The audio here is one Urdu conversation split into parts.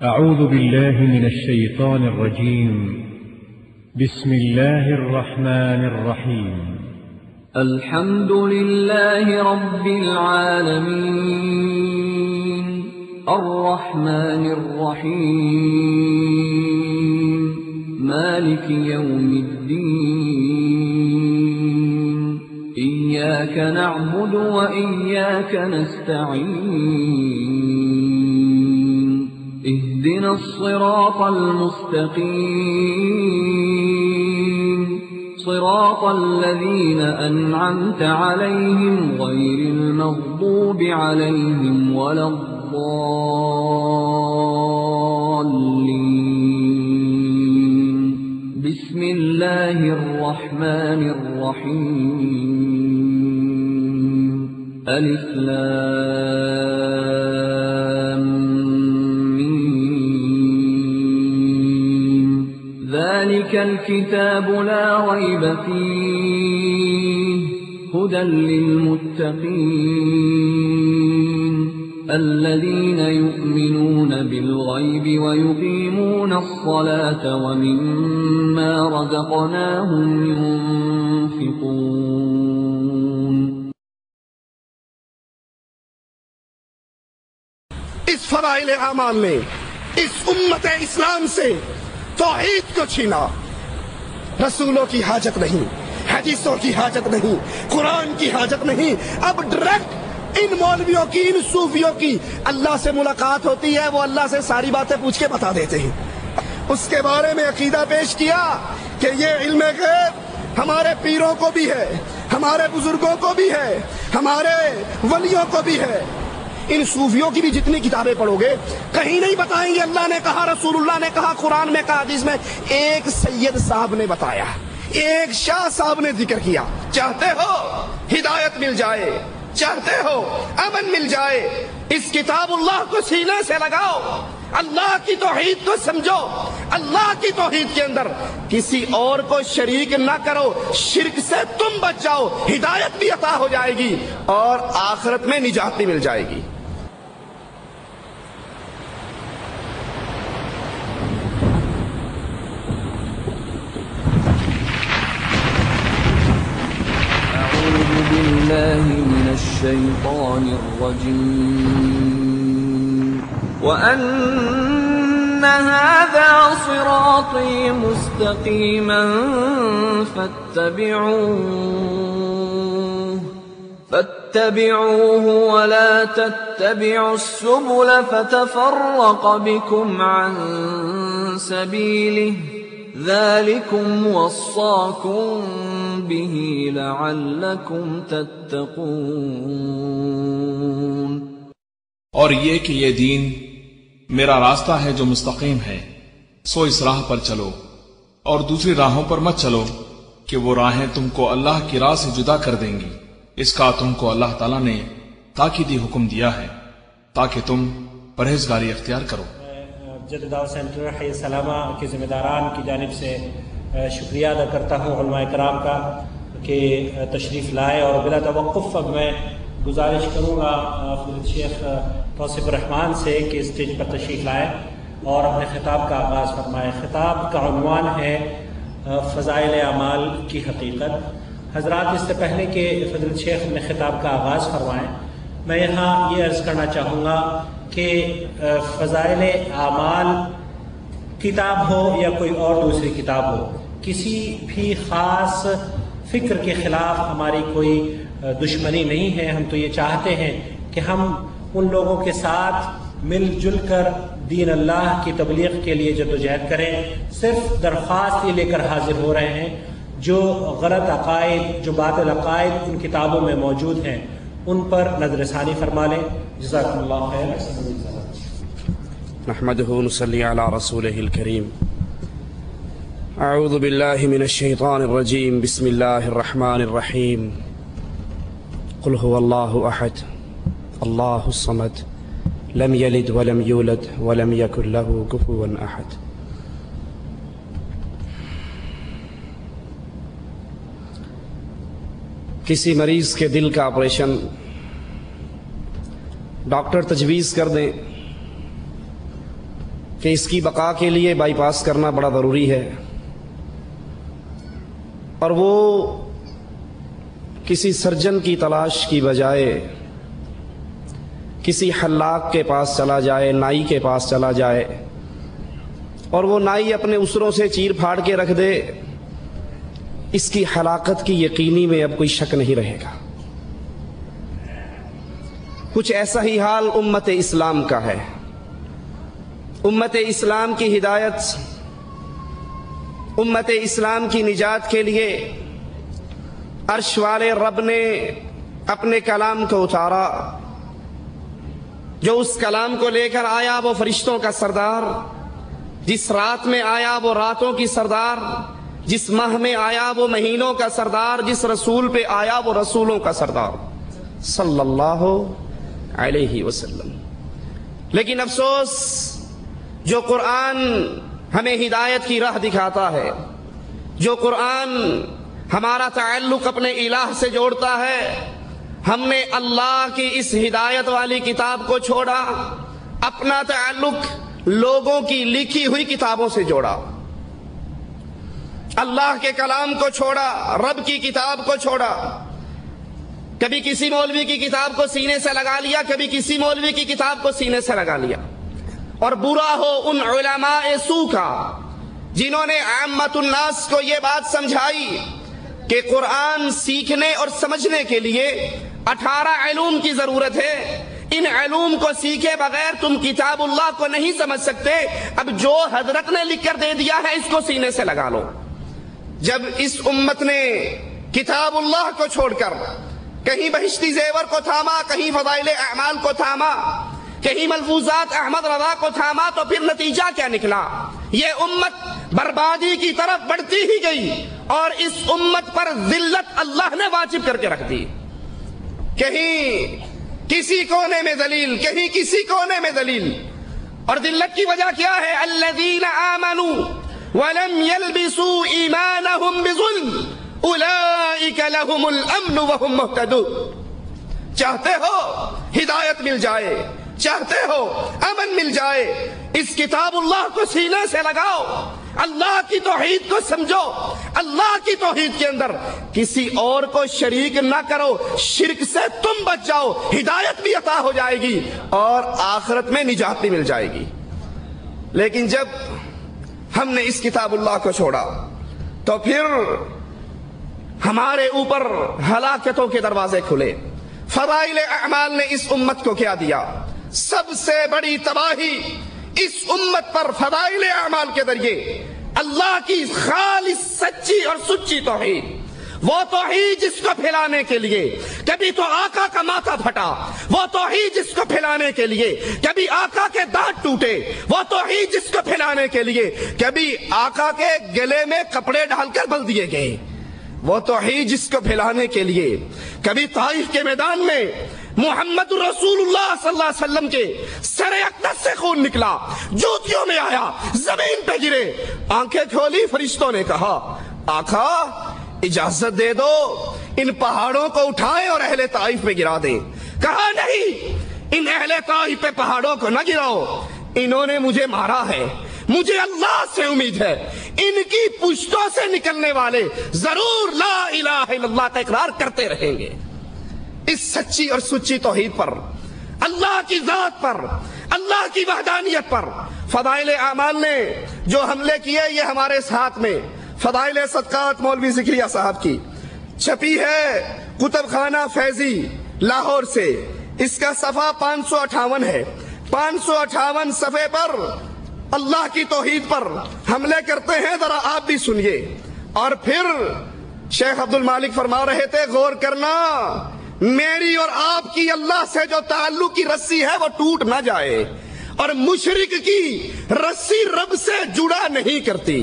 أعوذ بالله من الشيطان الرجيم. بسم الله الرحمن الرحيم. الحمد لله رب العالمين الرحمن الرحيم مالك يوم الدين إياك نعبد وإياك نستعين اهدنا الصراط المستقيم صراط الذين أنعمت عليهم غير المغضوب عليهم ولا الضالين. بسم الله الرحمن الرحيم. ألف لام ميم. ذلك الكتاب لا ريب فيه هدى للمتقين الذين يؤمنون بالغيب ويقيمون الصلاة ومما رزقناهم ينفقون. اس فضائل اعمال نے اس امت اسلام سے توحید کو چھینا. رسولوں کی حاجت نہیں، حدیثوں کی حاجت نہیں، قرآن کی حاجت نہیں. اب ڈائریکٹ ان مولویوں کی، ان صوفیوں کی اللہ سے ملاقات ہوتی ہے، وہ اللہ سے ساری باتیں پوچھ کے بتا دیتے ہیں. اس کے بارے میں عقیدہ پیش کیا کہ یہ علم غیب ہمارے پیروں کو بھی ہے، ہمارے بزرگوں کو بھی ہے، ہمارے ولیوں کو بھی ہے. ان صوفیوں کی بھی جتنی کتابیں پڑھو گے کہیں نہیں بتائیں گے اللہ نے کہا، رسول اللہ نے کہا، قرآن میں کہا، حدیث میں. ایک سید صاحب نے بتایا، ایک شاہ صاحب نے ذکر کیا. چاہتے ہو ہدایت مل جائے، چاہتے ہو امن مل جائے، اس کتاب اللہ کو سینے سے لگاؤ، اللہ کی توحید کو سمجھو. اللہ کی توحید کے اندر کسی اور کو شریک نہ کرو. شرک سے تم بچ جاؤ، ہدایت بھی عطا ہو جائے گی اور آخرت میں نجات بھی مل جائے گی. من الشيطان الرجيم. وأن هذا صراطي مستقيما فاتبعوه ولا تتبعوا السبل فتفرق بكم عن سبيله ذلكم وصاكم به لعلكم تتقون. اور یہ کہ یہ دین میرا راستہ ہے جو مستقیم ہے، سو اس راہ پر چلو اور دوسری راہوں پر مت چلو کہ وہ راہیں تم کو اللہ کی راہ سے جدا کر دیں گی. اس کا تم کو اللہ تعالیٰ نے تاکیدی حکم دیا ہے تاکہ تم پرہیزگاری اختیار کرو. جدہ دعوت سینٹر حی السلامہ کے ذمہ داران کی جانب سے شکریہ ادا کرتا ہوں علماء کرام کا کہ تشریف لائے. اور بلا توقف اب میں گزارش کروں گا فضیلت شیخ توصیف الرحمان سے کہ اسٹیج پر تشریف لائے اور اپنے خطاب کا آغاز فرمائے. خطاب کا عنوان ہے فضائل اعمال کی حقیقت. حضرات، اس سے پہلے کہ فضیلت شیخ اپنے خطاب کا آغاز فرمائیں، میں یہاں یہ عرض کرنا چاہوں گا کہ فضائل اعمال کتاب ہو یا کوئی اور دوسری کتاب ہو، کسی بھی خاص فکر کے خلاف ہماری کوئی دشمنی نہیں ہے. ہم تو یہ چاہتے ہیں کہ ہم ان لوگوں کے ساتھ مل جل کر دین اللہ کی تبلیغ کے لیے جدوجہد کریں. صرف درخواست یہ لے کر حاضر ہو رہے ہیں جو غلط عقائد، جو باطل عقائد ان کتابوں میں موجود ہیں ان پر نظر ثانی فرما لیں. جزاکم اللہ خیر. نحمده ونصلي على رسوله الكريم. اعوذ بالله من الشيطان الرجيم. بسم الله الرحمن الرحيم. قل هو الله احد الله الصمد لم يلد ولم يولد ولم يكن له كفوا احد. کسی مریض کے دل کا آپریشن ڈاکٹر تجویز کر دیں کہ اس کی بقا کے لیے بائی پاس کرنا بڑا ضروری ہے، اور وہ کسی سرجن کی تلاش کی بجائے کسی حلاق کے پاس چلا جائے، نائی کے پاس چلا جائے، اور وہ نائی اپنے اسروں سے چیر پھاڑ کے رکھ دے، اس کی حلاقت کی یقینی میں اب کوئی شک نہیں رہے گا۔ کچھ ایسا ہی حال امت اسلام کا ہے۔ امت اسلام کی ہدایت، امت اسلام کی نجات کے لیے عرش والے رب نے اپنے کلام کو اتارا۔ جو اس کلام کو لے کر آیا وہ فرشتوں کا سردار، جس رات میں آیا وہ راتوں کی سردار، جس ماہ میں آیا وہ مہینوں کا سردار، جس رسول پہ آیا وہ رسولوں کا سردار صلی اللہ علیہ وسلم۔ لیکن افسوس، جو قرآن ہمیں ہدایت کی راہ دکھاتا ہے، جو قرآن ہمارا تعلق اپنے الہ سے جوڑتا ہے، ہم نے اللہ کی اس ہدایت والی کتاب کو چھوڑا، اپنا تعلق لوگوں کی لکھی ہوئی کتابوں سے جوڑا، اللہ کے کلام کو چھوڑا، رب کی کتاب کو چھوڑا۔ کبھی کسی مولوی کی کتاب کو سینے سے لگا لیا، کبھی کسی مولوی کی کتاب کو سینے سے لگا لیا، اور برا ہو ان علماء سو کا جنہوں نے عامت الناس کو یہ بات سمجھائی کہ قرآن سیکھنے اور سمجھنے کے لیے 18 علوم کی ضرورت ہے، ان علوم کو سیکھے بغیر تم کتاب اللہ کو نہیں سمجھ سکتے، اب جو حضرت نے لکھ کر دے دیا ہے اس کو سینے سے لگا لو۔ جب اس امت نے کتاب اللہ کو چھوڑ کر کہیں بہشتی زیور کو تھاما، کہیں فضائل اعمال کو تھاما، کہیں ملفوظات احمد رضا کو تھاما، تو پھر نتیجہ کیا نکلا؟ یہ امت بربادی کی طرف بڑھتی ہی گئی، اور اس امت پر ذلت اللہ نے واجب کر کے رکھ دی۔ کہیں کسی کونے میں ذلیل، کہیں کسی کونے میں ذلیل، اور ذلت کی وجہ کیا ہے؟ الذین آمنوا ولم يلبسوا ایمانہم بظلم اولئک لہم الامن وہم مہتدون۔ چاہتے ہو ہدایت مل جائے، چاہتے ہو امن مل جائے، اس کتاب اللہ کو سینے سے لگاؤ، اللہ کی توحید کو سمجھو، اللہ کی توحید کے اندر کسی اور کو شریک نہ کرو، شرک سے تم بچ جاؤ، ہدایت بھی عطا ہو جائے گی اور آخرت میں نجات بھی مل جائے گی۔ لیکن جب ہم نے اس کتاب اللہ کو چھوڑا تو پھر ہمارے اوپر ہلاکتوں کے دروازے کھلے۔ فضائل اعمال نے اس امت کو کیا دیا؟ سب سے بڑی تباہی اس امت پر فضائل اعمال کے ذریعے اللہ کی خالص سچی اور سچی توحید، وہ توحید جس کو پھیلانے کے لیے کبھی تو آقا کا ماتھا پھٹا، وہ توحید جس کو پھیلانے کے لیے کبھی آقا کے دانت ٹوٹے، وہ توحید جس کو پھیلانے کے لیے کبھی آقا کے گلے میں کپڑے ڈال کر بل دیے گئے، وہ توحید جس کو پھیلانے کے لیے کبھی طائف کے میدان میں محمد رسول اللہ صلی اللہ علیہ وسلم کے سر اقدس سے خون نکلا، جوتیوں میں آیا، زمین پہ گرے، آنکھیں کھولی، فرشتوں نے کہا آقا اجازت دے دو ان پہاڑوں کو اٹھائیں اور اہل طائف پہ گرا دیں۔ کہا نہیں، ان اہل طائف پہ پہاڑوں کو نہ گراؤ، انہوں نے مجھے مارا ہے، مجھے اللہ سے امید ہے ان کی پشتوں سے نکلنے والے ضرور لا الہ الا اللہ کا اقرار کرتے رہیں گے۔ اس سچی اور سچی توحید پر، اللہ کی ذات پر، اللہ کی وحدانیت پر فضائل اعمال نے جو حملے کیے، یہ ہمارے ساتھ میں فضائل صدقات مولوی ذکریہ صاحب کی چھپی ہے کتب خانہ فیضی لاہور سے، اس کا صفحہ 558 ہے۔ 558 صفحے پر اللہ کی توحید پر حملے کرتے ہیں، ذرا آپ بھی سنیے۔ اور پھر شیخ عبد المالک فرما رہے تھے غور کرنا، میری اور آپ کی اللہ سے جو تعلق کی رسی ہے وہ ٹوٹ نہ جائے، اور مشرک کی رسی رب سے جڑا نہیں کرتی۔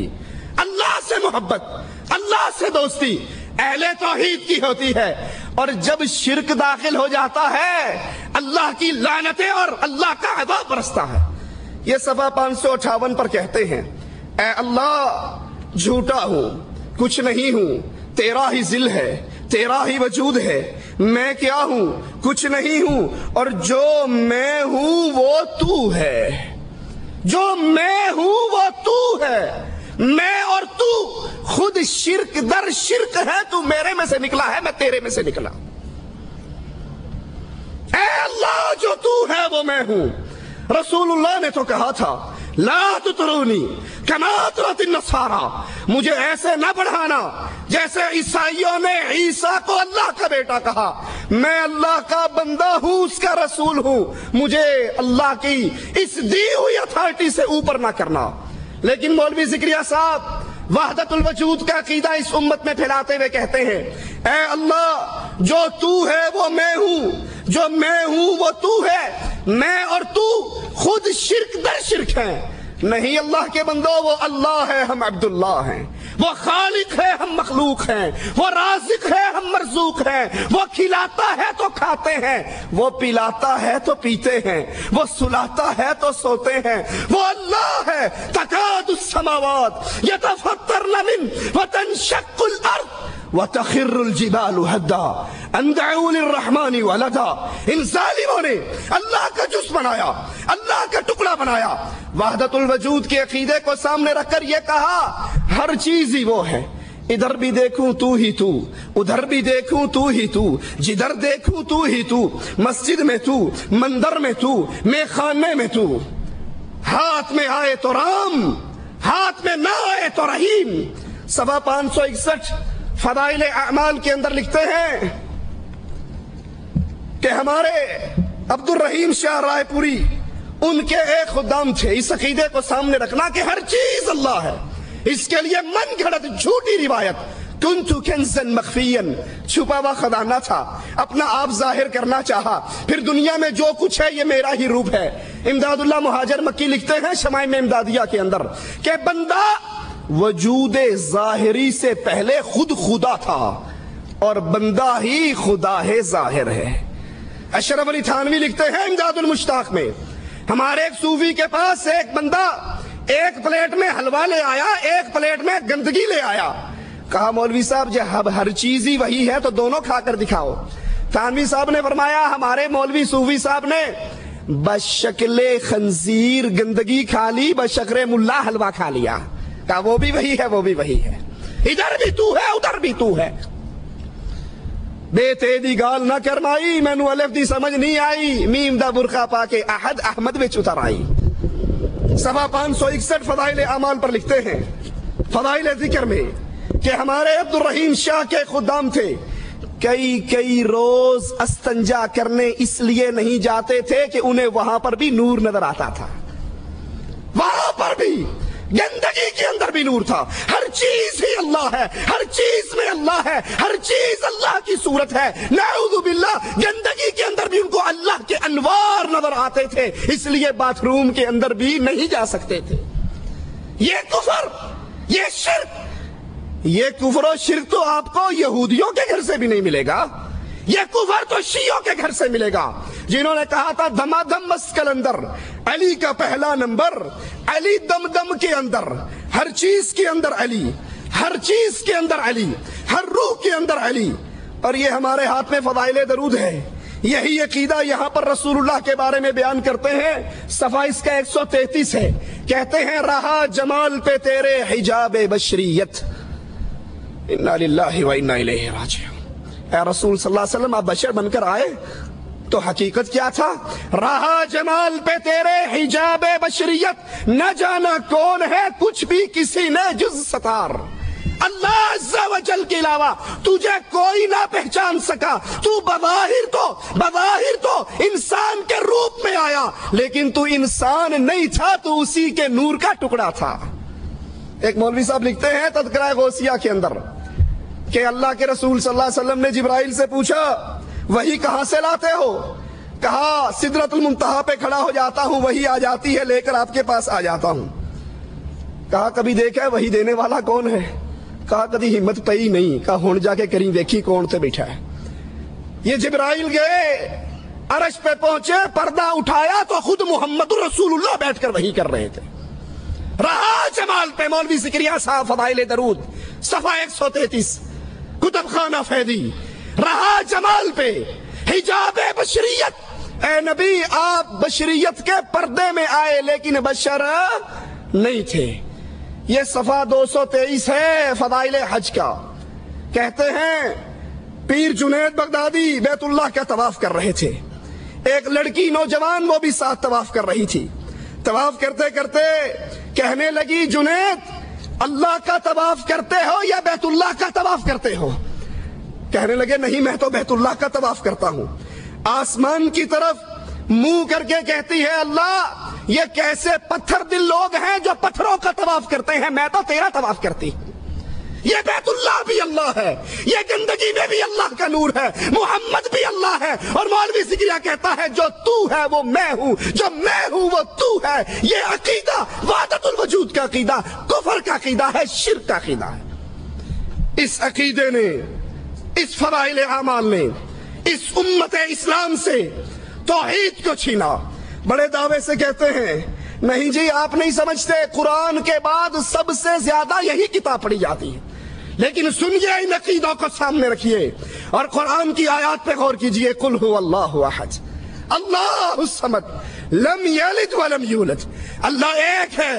اللہ سے محبت، اللہ سے دوستی اہل توحید کی ہوتی ہے، اور جب شرک داخل ہو جاتا ہے اللہ کی لعنتیں اور اللہ کا عذاب برستا ہے۔ یہ صفحہ 558 پر کہتے ہیں، اے اللہ جھوٹا ہوں، کچھ نہیں ہوں، تیرا ہی ذل ہے، تیرا ہی وجود ہے، میں کیا ہوں، کچھ نہیں ہوں، اور جو میں ہوں وہ تو ہے۔ جو میں ہوں وہ تو ہے، میں اور تو خود شرک در شرک ہے، تو میرے میں سے نکلا ہے، میں تیرے میں سے نکلا۔ اے اللہ جو تو ہے وہ میں ہوں۔ رسول اللہ نے تو کہا تھا لا تطرونی کما اطرت النصارى، مجھے ایسے نہ پڑھانا جیسے عیسائیوں نے عیسیٰ کو اللہ کا بیٹا کہا۔ میں اللہ کا بندہ ہوں، اس کا رسول ہوں، مجھے اللہ کی اس دی ہوئی اتھارٹی سے اوپر نہ کرنا۔ لیکن مولوی زکریا صاحب وحدت الوجود کا عقیدہ اس امت میں پھیلاتے ہوئے کہتے ہیں اے اللہ جو تو ہے وہ میں ہوں، جو میں ہوں وہ تو ہے، میں اور تو خود شرک در شرک ہیں۔ نہیں اللہ کے بندو، وہ اللہ ہے، ہم عبداللہ ہیں، وہ خالق ہے، ہم مخلوق ہیں، وہ رازق ہے، ہم مرزوق ہیں، وہ کھلاتا ہے تو کھاتے ہیں، وہ پلاتا ہے تو پیتے ہیں، وہ سلاتا ہے تو سوتے ہیں، وہ اللہ ہے۔ تکاد السماوات یتفطرن من وتنشق الارض وتخر الجبال هدا ان دعوا للرحمن ولدا۔ ان ظالموں نے اللہ کا جز بنایا، اللہ کا ٹکڑا بنایا۔ وحدت الوجود کے عقیدے کو سامنے رکھ کر یہ کہا ہر چیز ہی وہ ہے، ادھر بھی دیکھوں تو ہی تو، ادھر بھی دیکھوں تو ہی تو، جدھر دیکھوں تو ہی تو، مسجد میں تو، مندر میں تو، میخانے میں تو۔ ہاتھ میں آئے تو رام، ہاتھ میں نہ آئے تو رحیم۔ 561 فضائل اعمال کے اندر لکھتے ہیں کہ ہمارے عبد الرحیم شاہ رائے پوری ان کے ایک خدام تھے۔ اس عقیدے کو سامنے رکھنا کہ ہر چیز اللہ ہے، اس کے لیے من گھڑت جھوٹی روایت کنت کنزا مخفیا، چھپا ہوا خزانہ تھا، اپنا آپ ظاہر کرنا چاہا، پھر دنیا میں جو کچھ ہے یہ میرا ہی روپ ہے۔ امداد اللہ مہاجر مکی لکھتے ہیں شمائم امدادیہ کے اندر کہ بندہ وجود ظاہری سے پہلے خود خدا تھا اور بندہ ہی خدا ہے ظاہر ہے۔ اشرف علی تھانوی لکھتے ہیں امداد المشتاق میں ہمارے ایک صوفی کے پاس ایک بندہ ایک پلیٹ میں حلوہ لے آیا، ایک پلیٹ میں گندگی لے آیا۔ کہا مولوی صاحب جب ہر چیز ہی وہی ہے تو دونوں کھا کر دکھاؤ۔ تھانوی صاحب نے فرمایا ہمارے مولوی صوفی صاحب نے بشکل خنزیر گندگی کھا لی، بشکل ملا حلوہ کھا لیا۔ کہا وہ بھی وہی ہے، وہ بھی وہی ہے، ادھر بھی تو ہے ادھر بھی تو ہے۔ بے تیدی گال نہ کرمائی، مینو الف دی سمجھ نہیں آئی، میم دا برقع پا کے احد احمد وچ اتر آئی۔ 561 فضائل اعمال پر لکھتے ہیں فضائل ذکر میں کہ ہمارے عبد الرحیم شاہ کے خدام تھے، کئی روز استنجا کرنے اس لیے نہیں جاتے تھے کہ انہیں وہاں پر بھی نور نظر آتا تھا، وہاں پر بھی گندگی کے اندر بھی نور تھا۔ ہر چیز ہی اللہ ہے، ہر چیز میں اللہ ہے، ہر چیز اللہ کی صورت ہے۔ نعوذ باللہ گندگی کے اندر بھی ان کو اللہ کے انوار نظر آتے تھے، اس لیے باتھ روم کے اندر بھی نہیں جا سکتے تھے۔ یہ کفر، یہ شرک، یہ کفر و شرک تو آپ کو یہودیوں کے گھر سے بھی نہیں ملے گا، یہ کفر تو شیعوں کے گھر سے ملے گا، جنہوں نے کہا تھا دما دم مسکل اندر، علی کا پہلا نمبر، علی دم دم کے اندر، ہر چیز کے اندر علی، ہر چیز کے اندر علی، ہر روح کے اندر علی۔ اور یہ ہمارے ہاتھ میں فضائل درود ہے، یہی عقیدہ یہاں پر رسول اللہ کے بارے میں بیان کرتے ہیں۔ صفحہ اس کا 133 ہے، کہتے ہیں رہا جمال پہ تیرے حجاب بشریت، انا للہ و انا الیہ راجعون۔ اے رسول صلی اللہ علیہ وسلم آپ بشر بن کر آئے تو حقیقت کیا تھا؟ رہا جمال پہ تیرے حجاب بشریت، نہ جانا کون ہے کچھ بھی کسی نے جز ستار۔ اللہ عز و جل کے علاوہ تجھے کوئی نہ پہچان سکا، تو بظاہر تو انسان کے روپ میں آیا، لیکن تو انسان نہیں تھا، تو اسی کے نور کا ٹکڑا تھا۔ ایک مولوی صاحب لکھتے ہیں تذکرہ غوثیہ کے اندر کہ اللہ کے رسول صلی اللہ علیہ وسلم نے جبرائیل سے پوچھا وہی کہاں سے لاتے ہو؟ کہا سدرۃ المنتہا پہ کھڑا ہو جاتا ہوں، وہی آ جاتی ہے، لے کر آپ کے پاس آ جاتا ہوں۔ کہا کبھی دیکھا ہے وہی دینے والا کون ہے؟ کہا کبھی ہمت پئی نہیں۔ کہا ہون جا کے کریں دیکھی کون سے بیٹھا ہے۔ یہ جبرائیل گئے، عرش پہ پہنچے، پردہ اٹھایا تو خود محمد رسول اللہ بیٹھ کر وہی کر رہے تھے۔ رہا جمال پہ مولوی زکریا صاحب فضائل درود صفحہ 133 کتب خانہ فیدی، رہا جمال پہ حجاب بشریت، اے نبی آپ بشریت کے پردے میں آئے لیکن بشر نہیں تھے۔ یہ صفحہ 223 ہے فضائل حج کا۔ کہتے ہیں پیر جنید بغدادی بیت اللہ کا طواف کر رہے تھے، ایک لڑکی نوجوان وہ بھی ساتھ طواف کر رہی تھی۔ طواف کرتے کرتے کہنے لگی جنید اللہ کا طواف کرتے ہو یا بیت اللہ کا طواف کرتے ہو؟ کہنے لگے نہیں میں تو بیت اللہ کا طواف کرتا ہوں۔ آسمان کی طرف منہ کر کے کہتی ہے اللہ یہ کیسے پتھر دل لوگ ہیں جو پتھروں کا طواف کرتے ہیں، میں تو تیرا طواف کرتی۔ یہ بیت اللہ بھی اللہ ہے، یہ گندگی میں بھی اللہ کا نور ہے، محمد بھی اللہ ہے، اور مولوی زکریا کہتا ہے جو تو ہے وہ میں ہوں، جو میں ہوں وہ تو ہے۔ یہ عقیدہ وحدت الوجود کا عقیدہ کفر کا عقیدہ ہے، شرک کا عقیدہ ہے۔ اس عقیدے نے، اس فضائل اعمال نے اس امت اسلام سے توحید کو چھینا۔ بڑے دعوے سے کہتے ہیں نہیں جی آپ نہیں سمجھتے، قرآن کے بعد سب سے زیادہ یہی کتاب پڑھی جاتی ہے، لیکن سنیے ان عقیدوں کو سامنے رکھیے اور قرآن کی آیات پہ غور کیجئے۔ قل هو اللہ احد اللہ الصمد لم یلد ولم یولد۔ اللہ ایک ہے،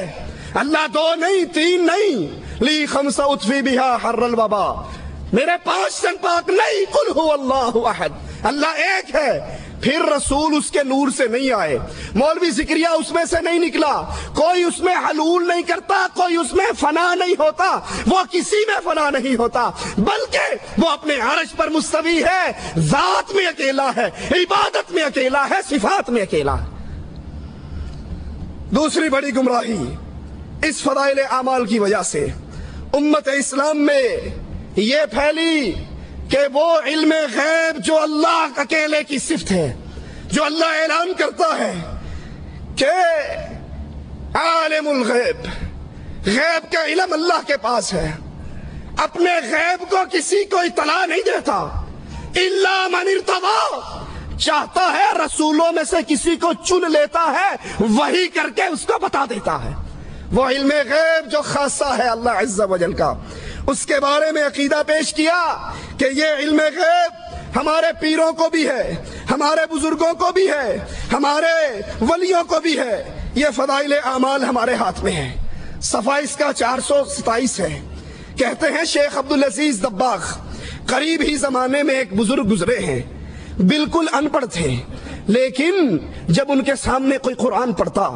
اللہ دو نہیں، تین نہیں۔ لی خمس اطفی بہا حر الوبا، میرے 5 دن پاک نہیں۔ قل هو اللہ احد، اللہ ایک ہے۔ پھر رسول اس کے نور سے نہیں آئے، مولوی زکریا اس میں سے نہیں نکلا، کوئی اس میں حلول نہیں کرتا، کوئی اس میں فنا نہیں ہوتا، وہ کسی میں فنا نہیں ہوتا، بلکہ وہ اپنے عرش پر مستوی ہے، ذات میں اکیلا ہے، عبادت میں اکیلا ہے، صفات میں اکیلا ہے۔ دوسری بڑی گمراہی اس فضائل اعمال کی وجہ سے امت اسلام میں یہ پھیلی کہ وہ علم غیب جو اللہ اکیلے کی صفت ہے، جو اللہ اعلان کرتا ہے کہ عالم الغیب، غیب کا علم اللہ کے پاس ہے، اپنے غیب کو کسی کو اطلاع نہیں دیتا، الا من ارتضی، چاہتا ہے رسولوں میں سے کسی کو چن لیتا ہے، وہی کر کے اس کو بتا دیتا ہے۔ وہ علم غیب جو خاصہ ہے اللہ عز و جل کا، اس کے بارے میں عقیدہ پیش کیا کہ یہ علم غیب ہمارے پیروں کو بھی ہے، ہمارے بزرگوں کو بھی ہے، ہمارے ولیوں کو بھی ہے۔ یہ فضائل اعمال ہمارے ہاتھ میں ہے۔ صفحہ اس کا 427 ہے۔ کہتے ہیں شیخ عبدالعزیز دباغ قریب ہی زمانے میں ایک بزرگ گزرے ہیں، بالکل ان پڑھ تھے، لیکن جب ان کے سامنے کوئی قرآن پڑھتا،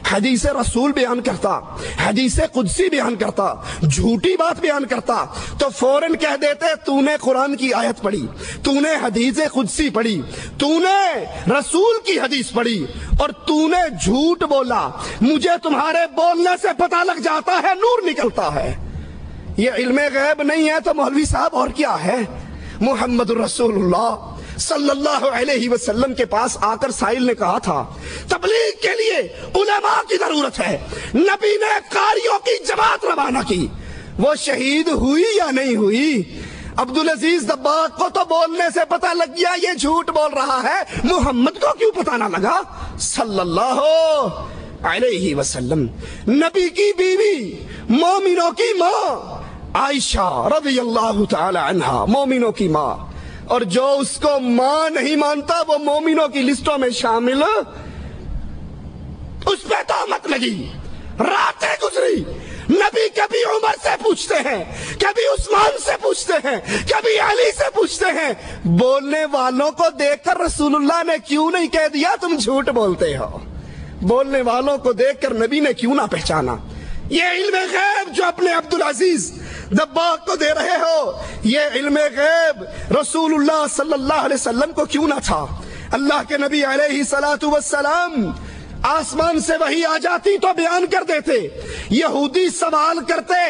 حدیث رسول بیان کرتا، حدیث قدسی بیان کرتا، جھوٹی بات بیان کرتا، تو فوراً کہہ دیتے تو نے قرآن کی آیت پڑھی، تو نے حدیث قدسی پڑھی، تو نے رسول کی حدیث پڑھی، اور تو نے جھوٹ بولا، مجھے تمہارے بولنے سے پتہ لگ جاتا ہے، نور نکلتا ہے۔ یہ علم غیب نہیں ہے تو مولوی صاحب اور کیا ہے؟ محمد الرسول اللہ صلی اللہ علیہ وسلم کے پاس آ کر سائل نے کہا تھا تبلیغ کے لیے علماء کی ضرورت ہے، نبی نے قاریوں کی جماعت روانہ کی، وہ شہید ہوئی یا نہیں ہوئی؟ عبدالعزیز دباغ کو تو بولنے سے پتہ لگ گیا یہ جھوٹ بول رہا ہے، محمد کو کیوں پتہ نہ لگا صلی اللہ علیہ وسلم؟ نبی کی بیوی، مومنوں کی ماں عائشہ رضی اللہ تعالی عنہا، مومنوں کی ماں، اور جو اس کو ماں نہیں مانتا وہ مومنوں کی لسٹوں میں شامل، اس پہ تہمت لگی، راتیں گزری، نبی کبھی عمر سے پوچھتے ہیں، کبھی عثمان سے پوچھتے ہیں، کبھی علی سے پوچھتے ہیں، بولنے والوں کو دیکھ کر رسول اللہ نے کیوں نہیں کہہ دیا تم جھوٹ بولتے ہو؟ بولنے والوں کو دیکھ کر نبی نے کیوں نہ پہچانا؟ یہ علم غیب جو اپنے عبدالعزیز دباغ کو دے رہے ہو، یہ علم غیب رسول اللہ صلی اللہ علیہ وسلم کو کیوں نہ تھا؟ اللہ کے نبی علیہ السلام آسمان سے وحی آ جاتی تو بیان کر دیتے، یہودی سوال کرتے،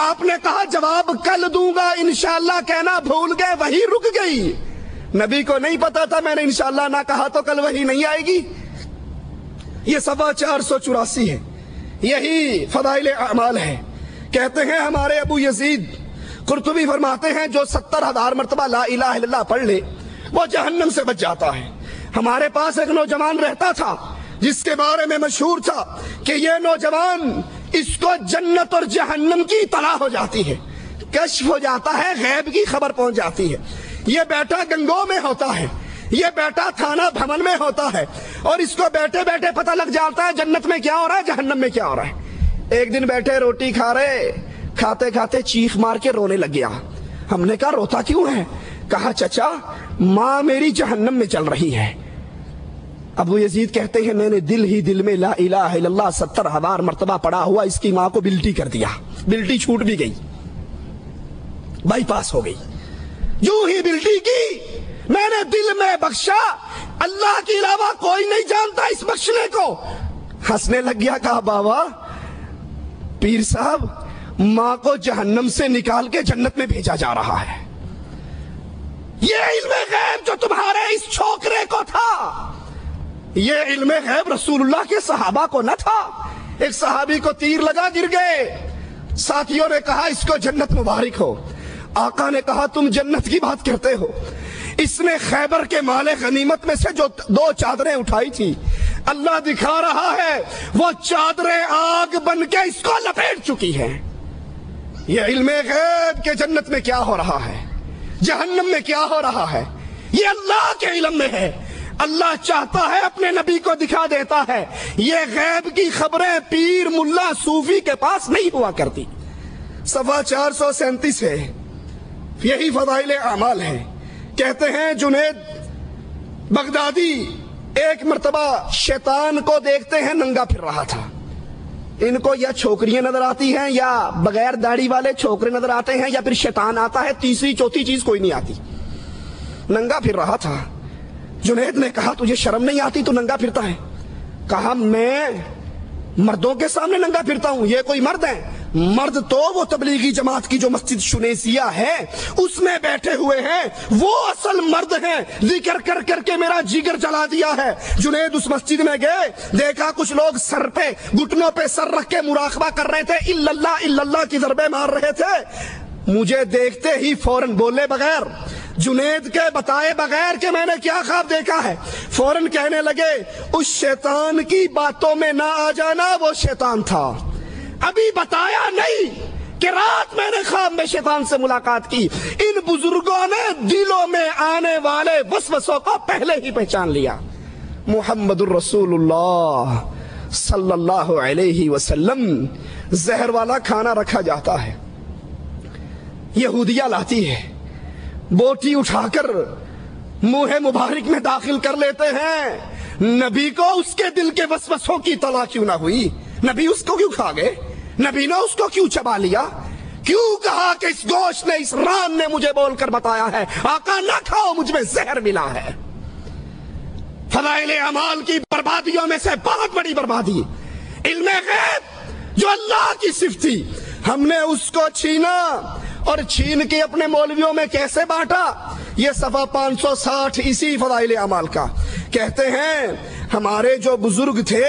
آپ نے کہا جواب کل دوں گا انشاءاللہ کہنا بھول گئے، وحی رک گئی، نبی کو نہیں پتا تھا میں نے انشاءاللہ نہ کہا تو کل وحی نہیں آئے گی۔ یہ صفحہ 484 ہے، یہی فضائل اعمال ہے۔ کہتے ہیں ہمارے ابو یزید قرطبی فرماتے ہیں جو 70,000 مرتبہ لا الہ الا اللہ پڑھ لے وہ جہنم سے بچ جاتا ہے۔ ہمارے پاس ایک نوجوان رہتا تھا جس کے بارے میں مشہور تھا کہ یہ نوجوان اس کو جنت اور جہنم کی اطلاع ہو جاتی ہے، کشف ہو جاتا ہے، غیب کی خبر پہنچ جاتی ہے۔ یہ بیٹا گنگو میں ہوتا ہے، یہ بیٹا تھانہ بھون میں ہوتا ہے اور اس کو بیٹھے بیٹھے پتہ لگ جاتا ہے جنت میں کیا ہو رہا ہے، جہنم میں کیا ہو رہا ہے۔ ایک دن بیٹھے روٹی کھا رہے، کھاتے کھاتے چیخ مار کے رونے لگ گیا۔ ہم نے کہا روتا کیوں ہے؟ کہا چچا ماں میری جہنم میں چل رہی ہے۔ ابو یزید کہتے ہیں میں نے دل ہی دل میں لا الہ الا اللہ 70,000 مرتبہ پڑھا ہوا اس کی ماں کو بلٹی کر دیا، بلٹی چھوٹ بھی گئی، بائی پاس ہو گئی۔ جو ہی بلٹی کی میں نے دل میں بخشا، اللہ کے علاوہ کوئی نہیں جانتا اس بخشنے کو۔ ہنسنے لگ گیا، کہا بابا پیر صاحب ماں کو جہنم سے نکال کے جنت میں بھیجا جا رہا ہے۔ یہ علم غیب جو تمہارے اس چھوکرے کو تھا، یہ علم غیب رسول اللہ کے صحابہ کو نہ تھا۔ ایک صحابی کو تیر لگا، گر گئے، ساتھیوں نے کہا اس کو جنت مبارک ہو۔ آقا نے کہا تم جنت کی بات کرتے ہو، اس نے خیبر کے مال غنیمت میں سے جو 2 چادریں اٹھائی تھی، اللہ دکھا رہا ہے وہ چادریں آگ بن کے اس کو لپیٹ چکی ہیں۔ یہ علم غیب کہ جنت میں کیا ہو رہا ہے، جہنم میں کیا ہو رہا ہے، یہ اللہ کے علم میں ہے۔ اللہ چاہتا ہے اپنے نبی کو دکھا دیتا ہے۔ یہ غیب کی خبریں پیر ملا صوفی کے پاس نہیں ہوا کرتی۔ صفحہ 437 ہے، یہی فضائل اعمال ہے۔ کہتے ہیں جنید بغدادی ایک مرتبہ شیطان کو دیکھتے ہیں ننگا پھر رہا تھا۔ ان کو یا چھوکریاں نظر آتی ہیں یا بغیر داڑھی والے چھوکرے نظر آتے ہیں یا پھر شیطان آتا ہے، تیسری چوتھی چیز کوئی نہیں آتی۔ ننگا پھر رہا تھا۔ جنید نے کہا تجھے شرم نہیں آتی تو ننگا پھرتا ہے؟ کہا میں مردوں کے سامنے ننگا پھرتا ہوں، یہ کوئی مرد ہے؟ مرد تو وہ تبلیغی جماعت کی جو مسجد شنیسیہ ہے اس میں بیٹھے ہوئے ہیں، وہ اصل مرد ہیں۔ ذکر کر کر کے میرا جگر جلا دیا ہے۔ جنید اس مسجد میں گئے، دیکھا کچھ لوگ سر پہ گھٹنوں پہ سر رکھ کے مراقبہ کر رہے تھے، الا اللہ کی ضربیں مار رہے تھے۔ مجھے دیکھتے ہی فوراً بولے بغیر، جنید کے بتائے بغیر کہ میں نے کیا خواب دیکھا ہے، فوراً کہنے لگے اس شیطان کی باتوں میں نہ آ جانا، وہ شیطان تھا، ابھی بتایا نہیں کہ رات میں نے خواب میں شیطان سے ملاقات کی۔ ان بزرگوں نے دلوں میں آنے والے وسوسوں کو پہلے ہی پہچان لیا۔ محمد الرسول اللہ صلی اللہ علیہ وسلم، زہر والا کھانا رکھا جاتا ہے، یہودیہ لاتی ہے، بوٹی اٹھا کر منہ مبارک میں داخل کر لیتے ہیں۔ نبی کو اس کے دل کے وسوسوں کی اطلاع کیوں نہ ہوئی؟ نبی اس کو کیوں کھا گئے؟ نبی نے اس کو کیوں چبا لیا؟ کیوں کہا کہ اس گوشت نے، اس ران نے مجھے بول کر بتایا ہے آقا نہ کھاؤ، مجھ میں زہر ملا ہے۔ فضائل اعمال کی بربادیوں میں سے بہت بڑی بربادی علم غیب جو اللہ کی صفت تھی، ہم نے اس کو چھینا اور چھین کے اپنے مولویوں میں کیسے بانٹا؟ یہ صفحہ 560 اسی فضائل اعمال کا۔ کہتے ہیں ہمارے جو بزرگ تھے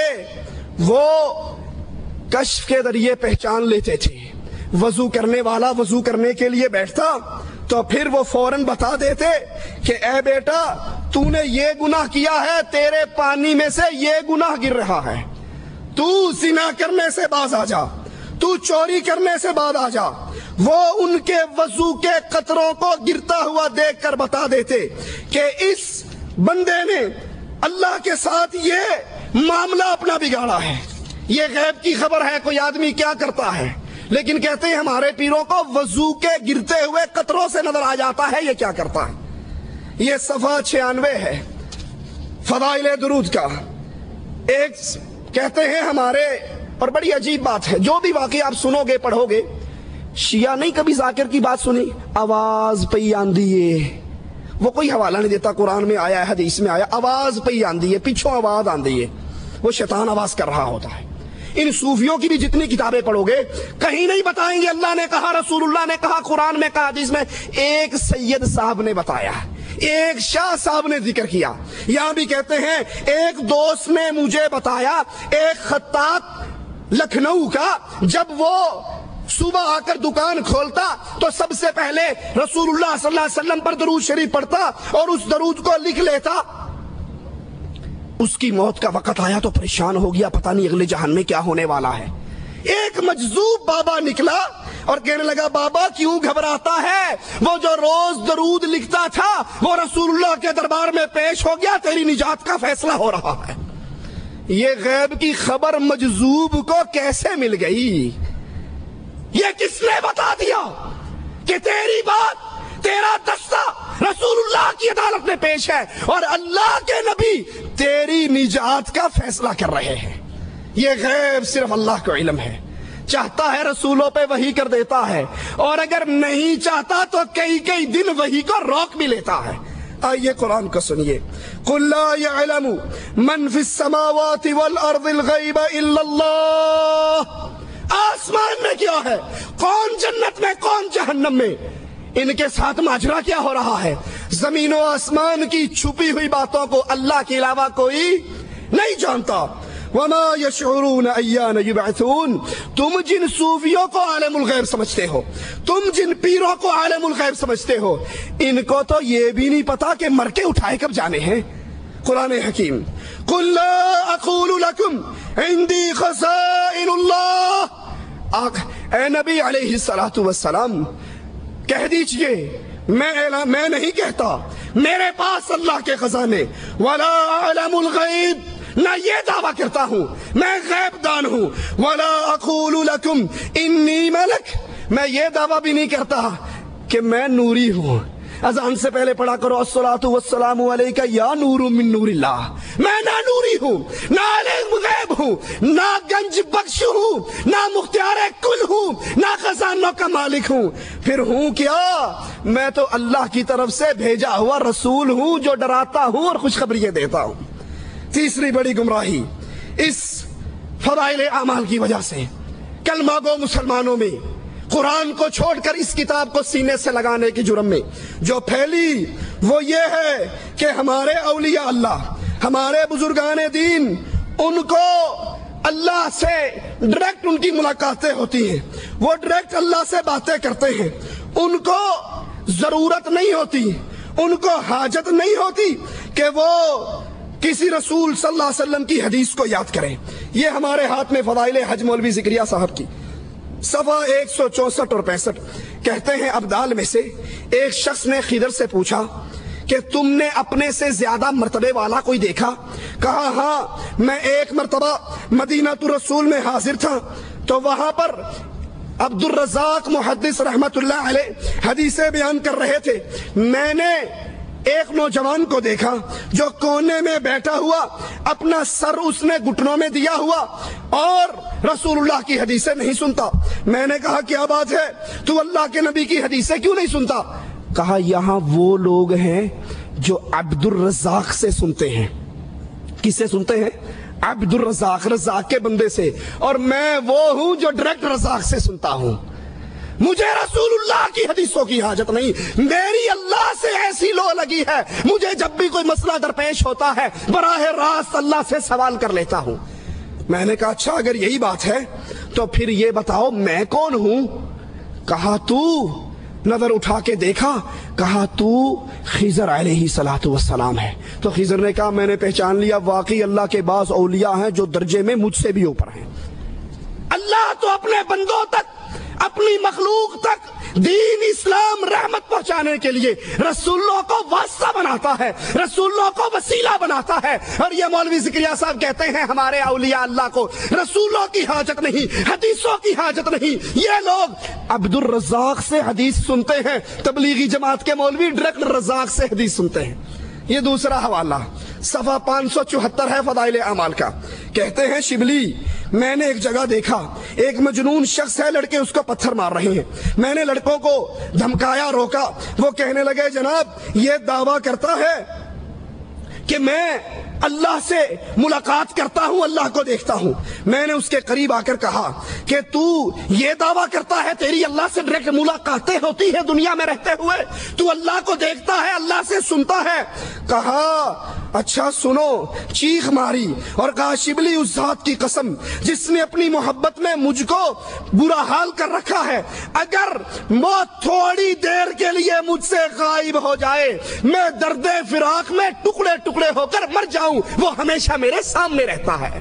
وہ کشف کے ذریعے پہچان لیتے تھے۔ وضو کرنے والا وضو کرنے کے لیے بیٹھتا تو پھر وہ فوراً بتا دیتے کہ اے بیٹا تو نے یہ گناہ کیا ہے، تیرے پانی میں سے یہ گناہ گر رہا ہے، تو زنا کرنے سے باز آ جا، تو چوری کرنے سے باز آ جا۔ وہ ان کے وضو کے قطروں کو گرتا ہوا دیکھ کر بتا دیتے کہ اس بندے نے اللہ کے ساتھ یہ معاملہ اپنا بگاڑا ہے۔ یہ غیب کی خبر ہے، کوئی آدمی کیا کرتا ہے، لیکن کہتے ہیں ہمارے پیروں کو وضو کے گرتے ہوئے قطروں سے نظر آ جاتا ہے یہ کیا کرتا ہے۔ یہ صفحہ 96 ہے فضائل درود کا۔ ایک کہتے ہیں ہمارے، اور بڑی عجیب بات ہے، جو بھی واقعہ آپ سنو گے پڑھو گے، شیعہ نہیں کبھی ذاکر کی بات سنی، آواز پئی آندی ہے، وہ کوئی حوالہ نہیں دیتا، قرآن میں آیا ہے، حدیث میں آیا، آواز پئی آندی ہے، پیچھوں آواز آندی ہے، وہ شیطان آواز کر رہا ہوتا ہے۔ ان صوفیوں کی بھی جتنی کتابیں پڑھو گے کہیں نہیں بتائیں گے اللہ نے کہا، رسول اللہ نے کہا، قرآن میں کہا، حدیث میں۔ ایک سید صاحب نے بتایا، ایک شاہ صاحب نے ذکر کیا۔ یہاں بھی کہتے ہیں ایک دوست نے مجھے بتایا، ایک خطاط لکھنؤ کا جب وہ صبح آ کر دکان کھولتا تو سب سے پہلے رسول اللہ صلی اللہ علیہ وسلم پر درود شریف پڑھتا اور اس درود کو لکھ لیتا۔ اس کی موت کا وقت آیا تو پریشان ہو گیا، پتہ نہیں اگلے جہان میں کیا ہونے والا ہے۔ ایک مجذوب بابا نکلا اور کہنے لگا بابا کیوں گھبراتا ہے؟ وہ جو روز درود لکھتا تھا وہ رسول اللہ کے دربار میں پیش ہو گیا، تیری نجات کا فیصلہ ہو رہا ہے۔ یہ غیب کی خبر مجذوب کو کیسے مل گئی؟ یہ کس نے بتا دیا کہ تیری بات، تیرا دستہ رسول اللہ کی عدالت میں پیش ہے اور اللہ کے نبی تیری نجات کا فیصلہ کر رہے ہیں؟ یہ غیب صرف اللہ کو علم ہے۔ چاہتا ہے رسولوں پہ وحی کر دیتا ہے، اور اگر نہیں چاہتا تو کئی کئی دن وحی کو روک بھی لیتا ہے۔ آئیے قرآن کو سنیے۔ قُلْ لَا يَعْلَمُ مَنْ فِي السَّمَاوَاتِ وَالْأَرْضِ الْغَيْبَ إِلَّا اللَّهُ۔ آسمان میں کیا ہے، کون جنت میں کون جہنم میں، ان کے ساتھ ماجرا کیا ہو رہا ہے؟ زمین و آسمان کی چھپی ہوئی باتوں کو اللہ کے علاوہ کوئی نہیں جانتا۔ وما يشعرون ایان یبعثون۔ تم جن صوفیوں کو عالم الغیب سمجھتے ہو، تم جن پیروں کو عالم الغیب سمجھتے ہو، ان کو تو یہ بھی نہیں پتا کہ مر کے اٹھائے کب جانے ہیں۔ قرآن حکیم۔ قل لا اقول لکم عندی خزائن اللہ۔ اے نبی علیہ السلام کہہ دیجئے میں نہیں کہتا میرے پاس اللہ کے خزانے، ولا اعلم الغیب، نہ یہ دعویٰ کرتا ہوں میں غیب دان ہوں، ولا اقول لکم انی ملک، میں یہ دعویٰ بھی نہیں کرتا کہ میں نوری ہوں۔ اذان سے پہلے پڑھا کرو الصلاۃ والسلام علیک یا نور من نور اللہ۔ میں نہ نوری ہوں، نہ عالم غیب ہوں، نہ گنج بخش ہوں، نہ مختار کل ہوں، نہ خزانوں کا مالک ہوں، پھر ہوں کیا؟ میں تو اللہ کی طرف سے بھیجا ہوا رسول ہوں جو ڈراتا ہوں اور خوشخبریاں دیتا ہوں۔ تیسری بڑی گمراہی اس فضائل اعمال کی وجہ سے کلمہ گو مسلمانوں میں قرآن کو چھوڑ کر اس کتاب کو سینے سے لگانے کی جرم میں جو پھیلی، وہ یہ ہے کہ ہمارے اولیاء اللہ، ہمارے بزرگان دین، ان کو اللہ سے ڈائریکٹ ان کی ملاقاتیں ہوتی ہیں، وہ ڈائریکٹ اللہ سے باتیں کرتے ہیں، ان کو ضرورت نہیں ہوتی، ان کو حاجت نہیں ہوتی کہ وہ کسی رسول صلی اللہ علیہ وسلم کی حدیث کو یاد کریں۔ یہ ہمارے ہاتھ میں فضائل حج مولوی ذکریہ صاحب کی صفحہ 164 اور 65 کہتے ہیں، ابدال میں سے ایک شخص نے خضر سے پوچھا کہ تم نے اپنے سے زیادہ مرتبے والا کوئی دیکھا؟ کہا ہاں، میں ایک مرتبہ مدینہ الرسول میں حاضر تھا تو وہاں پر عبد الرزاق محدث رحمت اللہ علیہ حدیثیں بیان کر رہے تھے۔ میں نے ایک نوجوان کو دیکھا جو کونے میں بیٹھا ہوا، اپنا سر اس نے گھٹنوں میں دیا ہوا اور رسول اللہ کی حدیثیں نہیں سنتا۔ میں نے کہا کیا بات ہے، تو اللہ کے نبی کی حدیثیں کیوں نہیں سنتا؟ کہا یہاں وہ لوگ ہیں جو عبد الرزاق سے سنتے ہیں۔ کس سے سنتے ہیں؟ عبد الرزاق، رزاق کے بندے سے، اور میں وہ ہوں جو ڈائریکٹ رزاق سے سنتا ہوں۔ مجھے رسول اللہ کی حدیثوں کی حاجت نہیں، میری اللہ سے ایسی لو لگی ہے، مجھے جب بھی کوئی مسئلہ درپیش ہوتا ہے براہ راست اللہ سے سوال کر لیتا ہوں۔ میں نے کہا اچھا اگر یہی بات ہے تو پھر یہ بتاؤ میں کون ہوں؟ کہا تو، نظر اٹھا کے دیکھا، کہا تو خضر علیہ السلام ہے۔ تو خضر نے کہا میں نے پہچان لیا، واقعی اللہ کے بعض اولیاء ہیں جو درجے میں مجھ سے بھی اوپر ہیں۔ اللہ تو اپنے بندوں تک، اپنی مخلوق تک دین اسلام رحمت پہنچانے کے لیے رسولوں کو واسطہ بناتا ہے، رسولوں کو وسیلہ بناتا ہے۔ اور یہ مولوی ذکریہ صاحب کہتے ہیں ہمارے اولیاء اللہ کو رسولوں کی حاجت نہیں، حدیثوں کی حاجت نہیں۔ یہ لوگ عبد الرزاق سے حدیث سنتے ہیں، تبلیغی جماعت کے مولوی ڈائریکٹ رزاق سے حدیث سنتے ہیں۔ یہ دوسرا حوالہ صفحہ 574 ہے فضائل اعمال کا۔ کہتے ہیں شبلی میں نے ایک جگہ دیکھا، ایک مجنون شخص ہے، لڑکے اس کو پتھر مار رہے ہیں، میں نے لڑکوں کو دھمکایا، روکا، وہ کہنے لگے جناب یہ دعویٰ کرتا ہے کہ میں اللہ سے ملاقات کرتا ہوں، اللہ کو دیکھتا ہوں۔ میں نے اس کے قریب آ کر کہا کہ تو یہ دعویٰ کرتا ہے تیری اللہ سے ڈائریکٹ ملاقاتیں ہوتی ہے دنیا میں رہتے ہوئے، تو اللہ کو دیکھتا ہے، اللہ سے سنتا ہے؟ کہا اچھا سنو، چیخ ماری اور کہا شبلی اس ذات کی قسم جس نے اپنی محبت میں مجھ کو برا حال کر رکھا ہے، اگر موت تھوڑی دیر کے لیے مجھ سے غائب ہو جائے، میں درد فراق میں ٹکڑے ٹکڑے ہو کر مر جاؤں، وہ ہمیشہ میرے سامنے رہتا ہے۔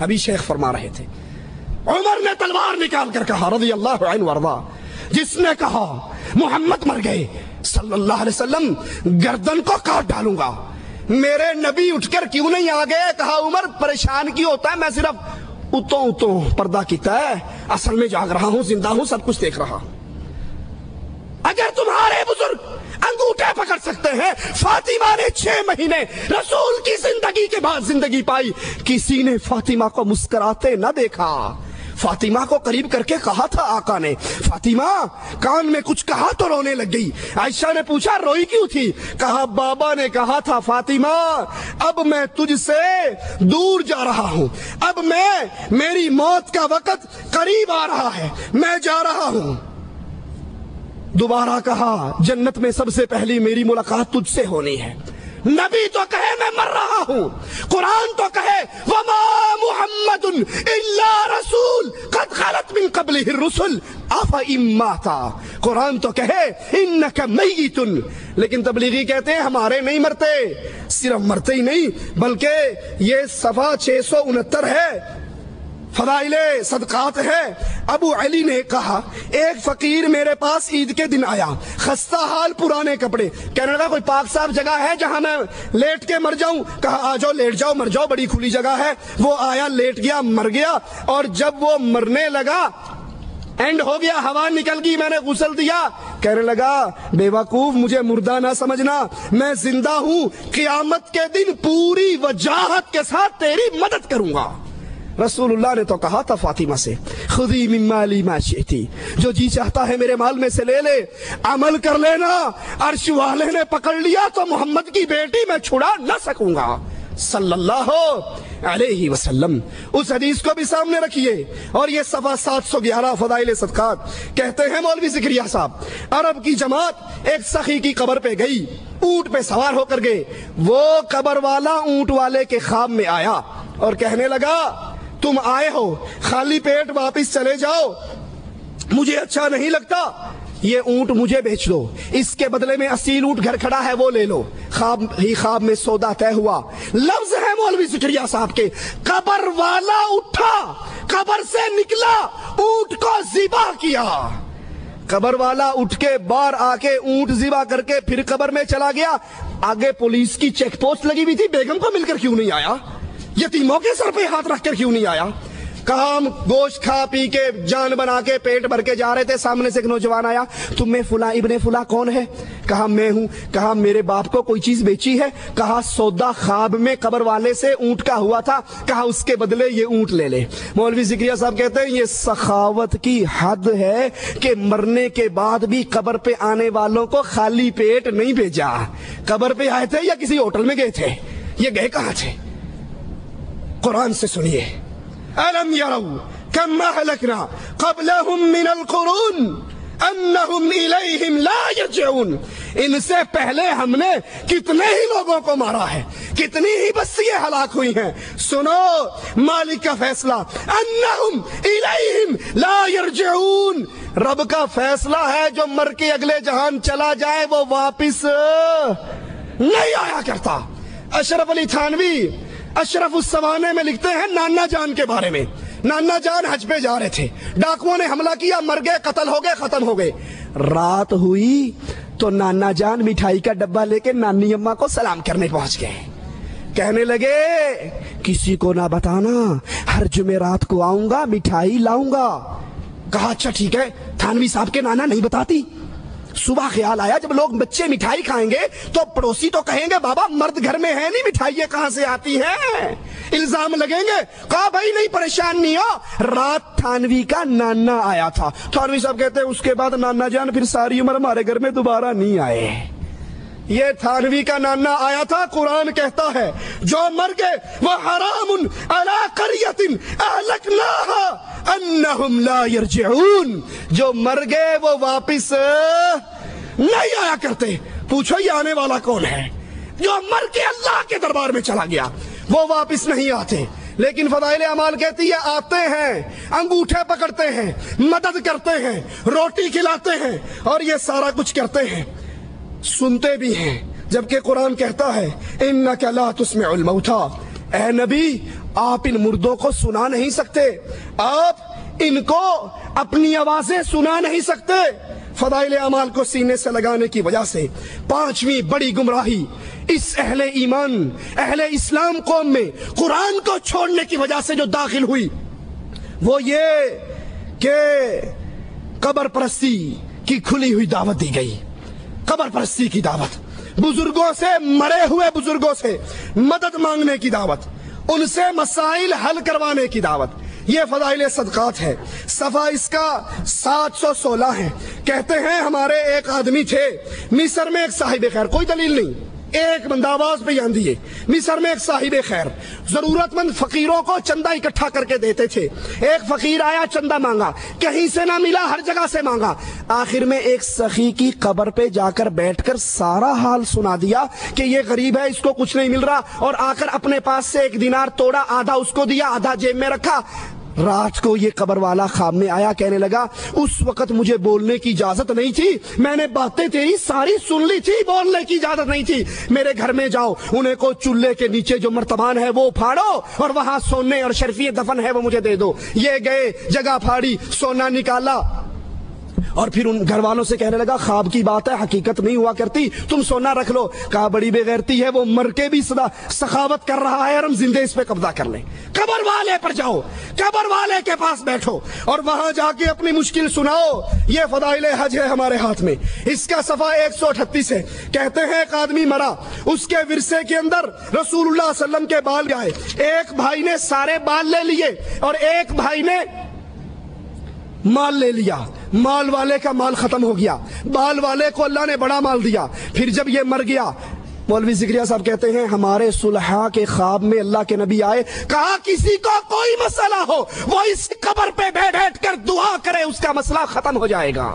ابھی شیخ فرما رہے تھے, عمر نے تلوار نکال کر کہا رضی اللہ عنہ وارضا, جس نے کہا محمد مر گئے صلی اللہ علیہ وسلم گردن کو کاٹ ڈالوں گا. میرے نبی اٹھ کر کیوں نہیں آ گئے؟ کہا عمر پریشان کیوں ہوتا ہے, میں صرف اتوں پردہ کیتا ہے, اصل میں جاگ رہا ہوں, زندہ ہوں, سب کچھ دیکھ رہا. اگر تمہارے بزرگ انگوٹھے پکڑ سکتے ہیں, فاطمہ نے 6 مہینے رسول کی زندگی کے بعد زندگی پائی, کسی نے فاطمہ کو مسکراتے نہ دیکھا. فاطمہ کو قریب کر کے کہا تھا آقا نے, فاطمہ کان میں کچھ کہا تو رونے لگ گئی. عائشہ نے پوچھا روئی کیوں تھی؟ کہا بابا نے کہا تھا فاطمہ اب میں تجھ سے دور جا رہا ہوں, اب میری موت کا وقت قریب آ رہا ہے, میں جا رہا ہوں. دوبارہ کہا جنت میں سب سے پہلی میری ملاقات تجھ سے ہونی ہے. نبی تو کہے میں مر رہا ہوں, قرآن تو کہے وما محمد الا رسول قد خلت من قبلہ الرسل افإن مات, قرآن تو کہے انک میت, لیکن تبلیغی کہتے ہیں ہمارے نہیں مرتے. صرف مرتے ہی نہیں بلکہ یہ صفحہ 669 ہے, فضائل صدقات ہے. ابو علی نے کہا ایک فقیر میرے پاس عید کے دن آیا, خستہ حال, پرانے کپڑے, کہنے لگا کوئی پاک صاف جگہ ہے جہاں میں لیٹ کے مر جاؤں؟ کہا آ جاؤ, لیٹ جاؤ, مر جاؤ, بڑی کھلی جگہ ہے. وہ آیا, لیٹ گیا, مر گیا, اور جب وہ مرنے لگا اینڈ ہو گیا, ہوا نکل گئی, میں نے غسل دیا. کہنے لگا بے وقوف, مجھے مردہ نہ سمجھنا, میں زندہ ہوں, قیامت کے دن پوری وجاہت کے ساتھ تیری مدد کروں گا. رسول اللہ نے تو کہا تھا فاطمہ سے خذی من مالی ما شئتی, جو جی چاہتا ہے میرے مال میں سے لے لے, عمل کر لینا. عرش والے نے پکڑ لیا تو محمد کی بیٹی میں چھڑا نہ سکوں گا صلی اللہ علیہ وسلم. اس حدیث کو بھی سامنے رکھیے. اور یہ صفحہ 711 فضائل صدقات. کہتے ہیں مولوی زکریا صاحب, عرب کی جماعت ایک سخی کی قبر پہ گئی, اونٹ پہ سوار ہو کر گئے. وہ قبر والا اونٹ والے کے خواب میں آیا اور کہنے لگا تم آئے ہو خالی پیٹ واپس چلے جاؤ, مجھے اچھا نہیں لگتا, یہ اونٹ مجھے بیچ دو, اس کے بدلے میں اصیل اونٹ گھر کھڑا ہے وہ لے لو. خواب میں سودا طے ہوا. لفظ ہے مولوی زکریا صاحب کے, قبر والا اٹھا, قبر سے نکلا, اونٹ کو ذبح کیا. قبر والا اٹھ کے باہر آ کے اونٹ ذبح کر کے پھر قبر میں چلا گیا. آگے پولیس کی چیک پوسٹ لگی ہوئی تھی, بیگم کو مل کر کیوں نہیں آیا؟ یتیموں کے سر پہ ہاتھ رکھ کر کیوں نہیں آیا؟ کہا ہم گوشت کھا پی کے جان بنا کے پیٹ بھر کے جا رہے تھے, سامنے سے ایک نوجوان آیا, تم میں فلاں ابن فلاں کون ہے؟ کہا میں ہوں. کہا میرے باپ کو کوئی چیز بیچی ہے؟ کہا سودا خواب میں قبر والے سے اونٹ کا ہوا تھا, کہا اس کے بدلے یہ اونٹ لے لے. مولوی زکریا صاحب کہتے ہیں یہ سخاوت کی حد ہے کہ مرنے کے بعد بھی قبر پہ آنے والوں کو خالی پیٹ نہیں بھیجا. قبر پہ آئے تھے یا کسی ہوٹل میں گئے تھے؟ یہ گئے کہاں تھے؟ قرآن سے سنیے, أَلَمْ يَرَوْا كَمْ أَهْلَكْنَا قَبْلَهُمْ مِنَ الْقُرُونِ أَنَّهُمْ إِلَيْهِمْ لَا يَرْجِعُونَ. ان سے پہلے ہم نے کتنے ہی لوگوں کو مارا ہے, کتنی ہی بستیاں ہلاک ہوئی ہیں. سنو مالک کا فیصلہ, أَنَّهُمْ إِلَيْهِمْ لَا يَرْجِعُونَ. رب کا فیصلہ ہے جو مر کے اگلے جہان چلا جائے وہ واپس نہیں آیا کرتا. اشرف علی تھانوی اشرف السوانے میں لکھتے ہیں نانا جان کے بارے میں. نانا جان حج پہ جا رہے تھے, ڈاکوؤں نے حملہ کیا, مر گئے, قتل ہو گئے, ختم ہو گئے. رات ہوئی تو نانا جان مٹھائی کا ڈبہ لے کے نانی اماں کو سلام کرنے پہنچ گئے. کہنے لگے کسی کو نہ بتانا, ہر جمعرات کو آؤں گا, مٹھائی لاؤں گا. کہا اچھا ٹھیک ہے. تھانوی صاحب کے نانا نہیں بتاتی. صبح خیال آیا جب لوگ بچے مٹھائی کھائیں گے تو پڑوسی تو کہیں گے بابا مرد گھر میں ہے نہیں, مٹھائی کہاں سے آتی ہیں, الزام لگیں گے. کہا بھائی نہیں پریشان نہیں ہو. رات تھانوی کا نانا آیا تھا. تھانوی صاحب کہتے ہیں اس کے بعد نانا جان پھر ساری عمر ہمارے گھر میں دوبارہ نہیں آئے. یہ تھانوی کا نانا آیا تھا. قرآن کہتا ہے جو مر گئے وہ حرام علی قریۃ اہلکناها انہم لا یرجعون. جو مر گئے وہ واپس نہیں آیا کرتے. پوچھو یہ آنے والا کون ہے؟ جو مر کے اللہ کے دربار میں چلا گیا وہ واپس نہیں آتے. لیکن فضائل اعمال کہتی ہے آتے ہیں, انگوٹھے پکڑتے ہیں, مدد کرتے ہیں, روٹی کھلاتے ہیں, اور یہ سارا کچھ کرتے ہیں, سنتے بھی ہیں. جبکہ قرآن کہتا ہے انک لا تسمع الموتى, اے نبی آپ ان مردوں کو سنا نہیں سکتے، آپ ان کو اپنی آوازیں سنا نہیں سکتے۔ فضائل اعمال کو سینے سے لگانے کی وجہ سے پانچویں بڑی گمراہی اس اہل ایمان اہل اسلام قوم میں قرآن کو چھوڑنے کی وجہ سے جو داخل ہوئی وہ یہ کہ قبر پرستی کی کھلی ہوئی دعوت دی گئی۔ قبر پرستی کی دعوت، بزرگوں سے، مرے ہوئے بزرگوں سے مدد مانگنے کی دعوت، ان سے مسائل حل کروانے کی دعوت، یہ فضائل صدقات ہے۔ صفحہ اس کا 716 ہے۔ کہتے ہیں ہمارے ایک آدمی تھے مصر میں، ایک صاحب خیر، کوئی دلیل نہیں، ایک بندہ آواز پہ جان دیے، مصر میں ایک صاحب خیر ضرورت مند فقیروں کو چندہ اکٹھا کر کے دیتے تھے۔ ایک فقیر آیا، چندہ مانگا، کہیں سے نہ ملا، ہر جگہ سے مانگا، آخر میں ایک سخی کی قبر پہ جا کر بیٹھ کر سارا حال سنا دیا کہ یہ غریب ہے، اس کو کچھ نہیں مل رہا، اور آ کر اپنے پاس سے 1 دینار توڑا، آدھا اس کو دیا، آدھا جیب میں رکھا۔ رات کو یہ قبر والا خواب میں آیا، کہنے لگا اس وقت مجھے بولنے کی اجازت نہیں تھی، میں نے باتیں تیری ساری سن لی تھی، بولنے کی اجازت نہیں تھی، میرے گھر میں جاؤ، انہیں کو چولہے کے نیچے جو مرتبان ہے وہ پھاڑو اور وہاں سونے اور شرفی دفن ہے وہ مجھے دے دو۔ یہ گئے، جگہ پھاڑی، سونا نکالا، اور پھر ان گھر والوں سے کہنے لگا خواب کی بات ہے، حقیقت نہیں ہوا کرتی، تم سونا رکھ لو۔ کہا بڑی بے غیرتی ہے، وہ مر کے بھی سخاوت کر رہا ہے اور ہم زندے اس پہ قبضہ کر لیں۔ قبر والے پر جاؤ، قبر والے کے پاس بیٹھو اور وہاں جا کے اپنی مشکل سناؤ۔ یہ فضائل حج ہے ہمارے ہاتھ میں، اس کا صفحہ 138 ہے۔ کہتے ہیں ایک آدمی مرا، اس کے ورثے کے اندر رسول اللہ صلی اللہ علیہ وسلم کے بال گئے، ایک بھائی نے سارے بال لے لیے اور ایک بھائی نے مال لے لیا، مال والے کا مال ختم ہو گیا، بال والے کو اللہ نے بڑا مال دیا۔ پھر جب یہ مر گیا، مولوی ذکریہ صاحب کہتے ہیں ہمارے صلحاء کے خواب میں اللہ کے نبی آئے، کہا کسی کو کوئی مسئلہ ہو وہ اس قبر پہ بیٹھ کر دعا کرے، اس کا مسئلہ ختم ہو جائے گا۔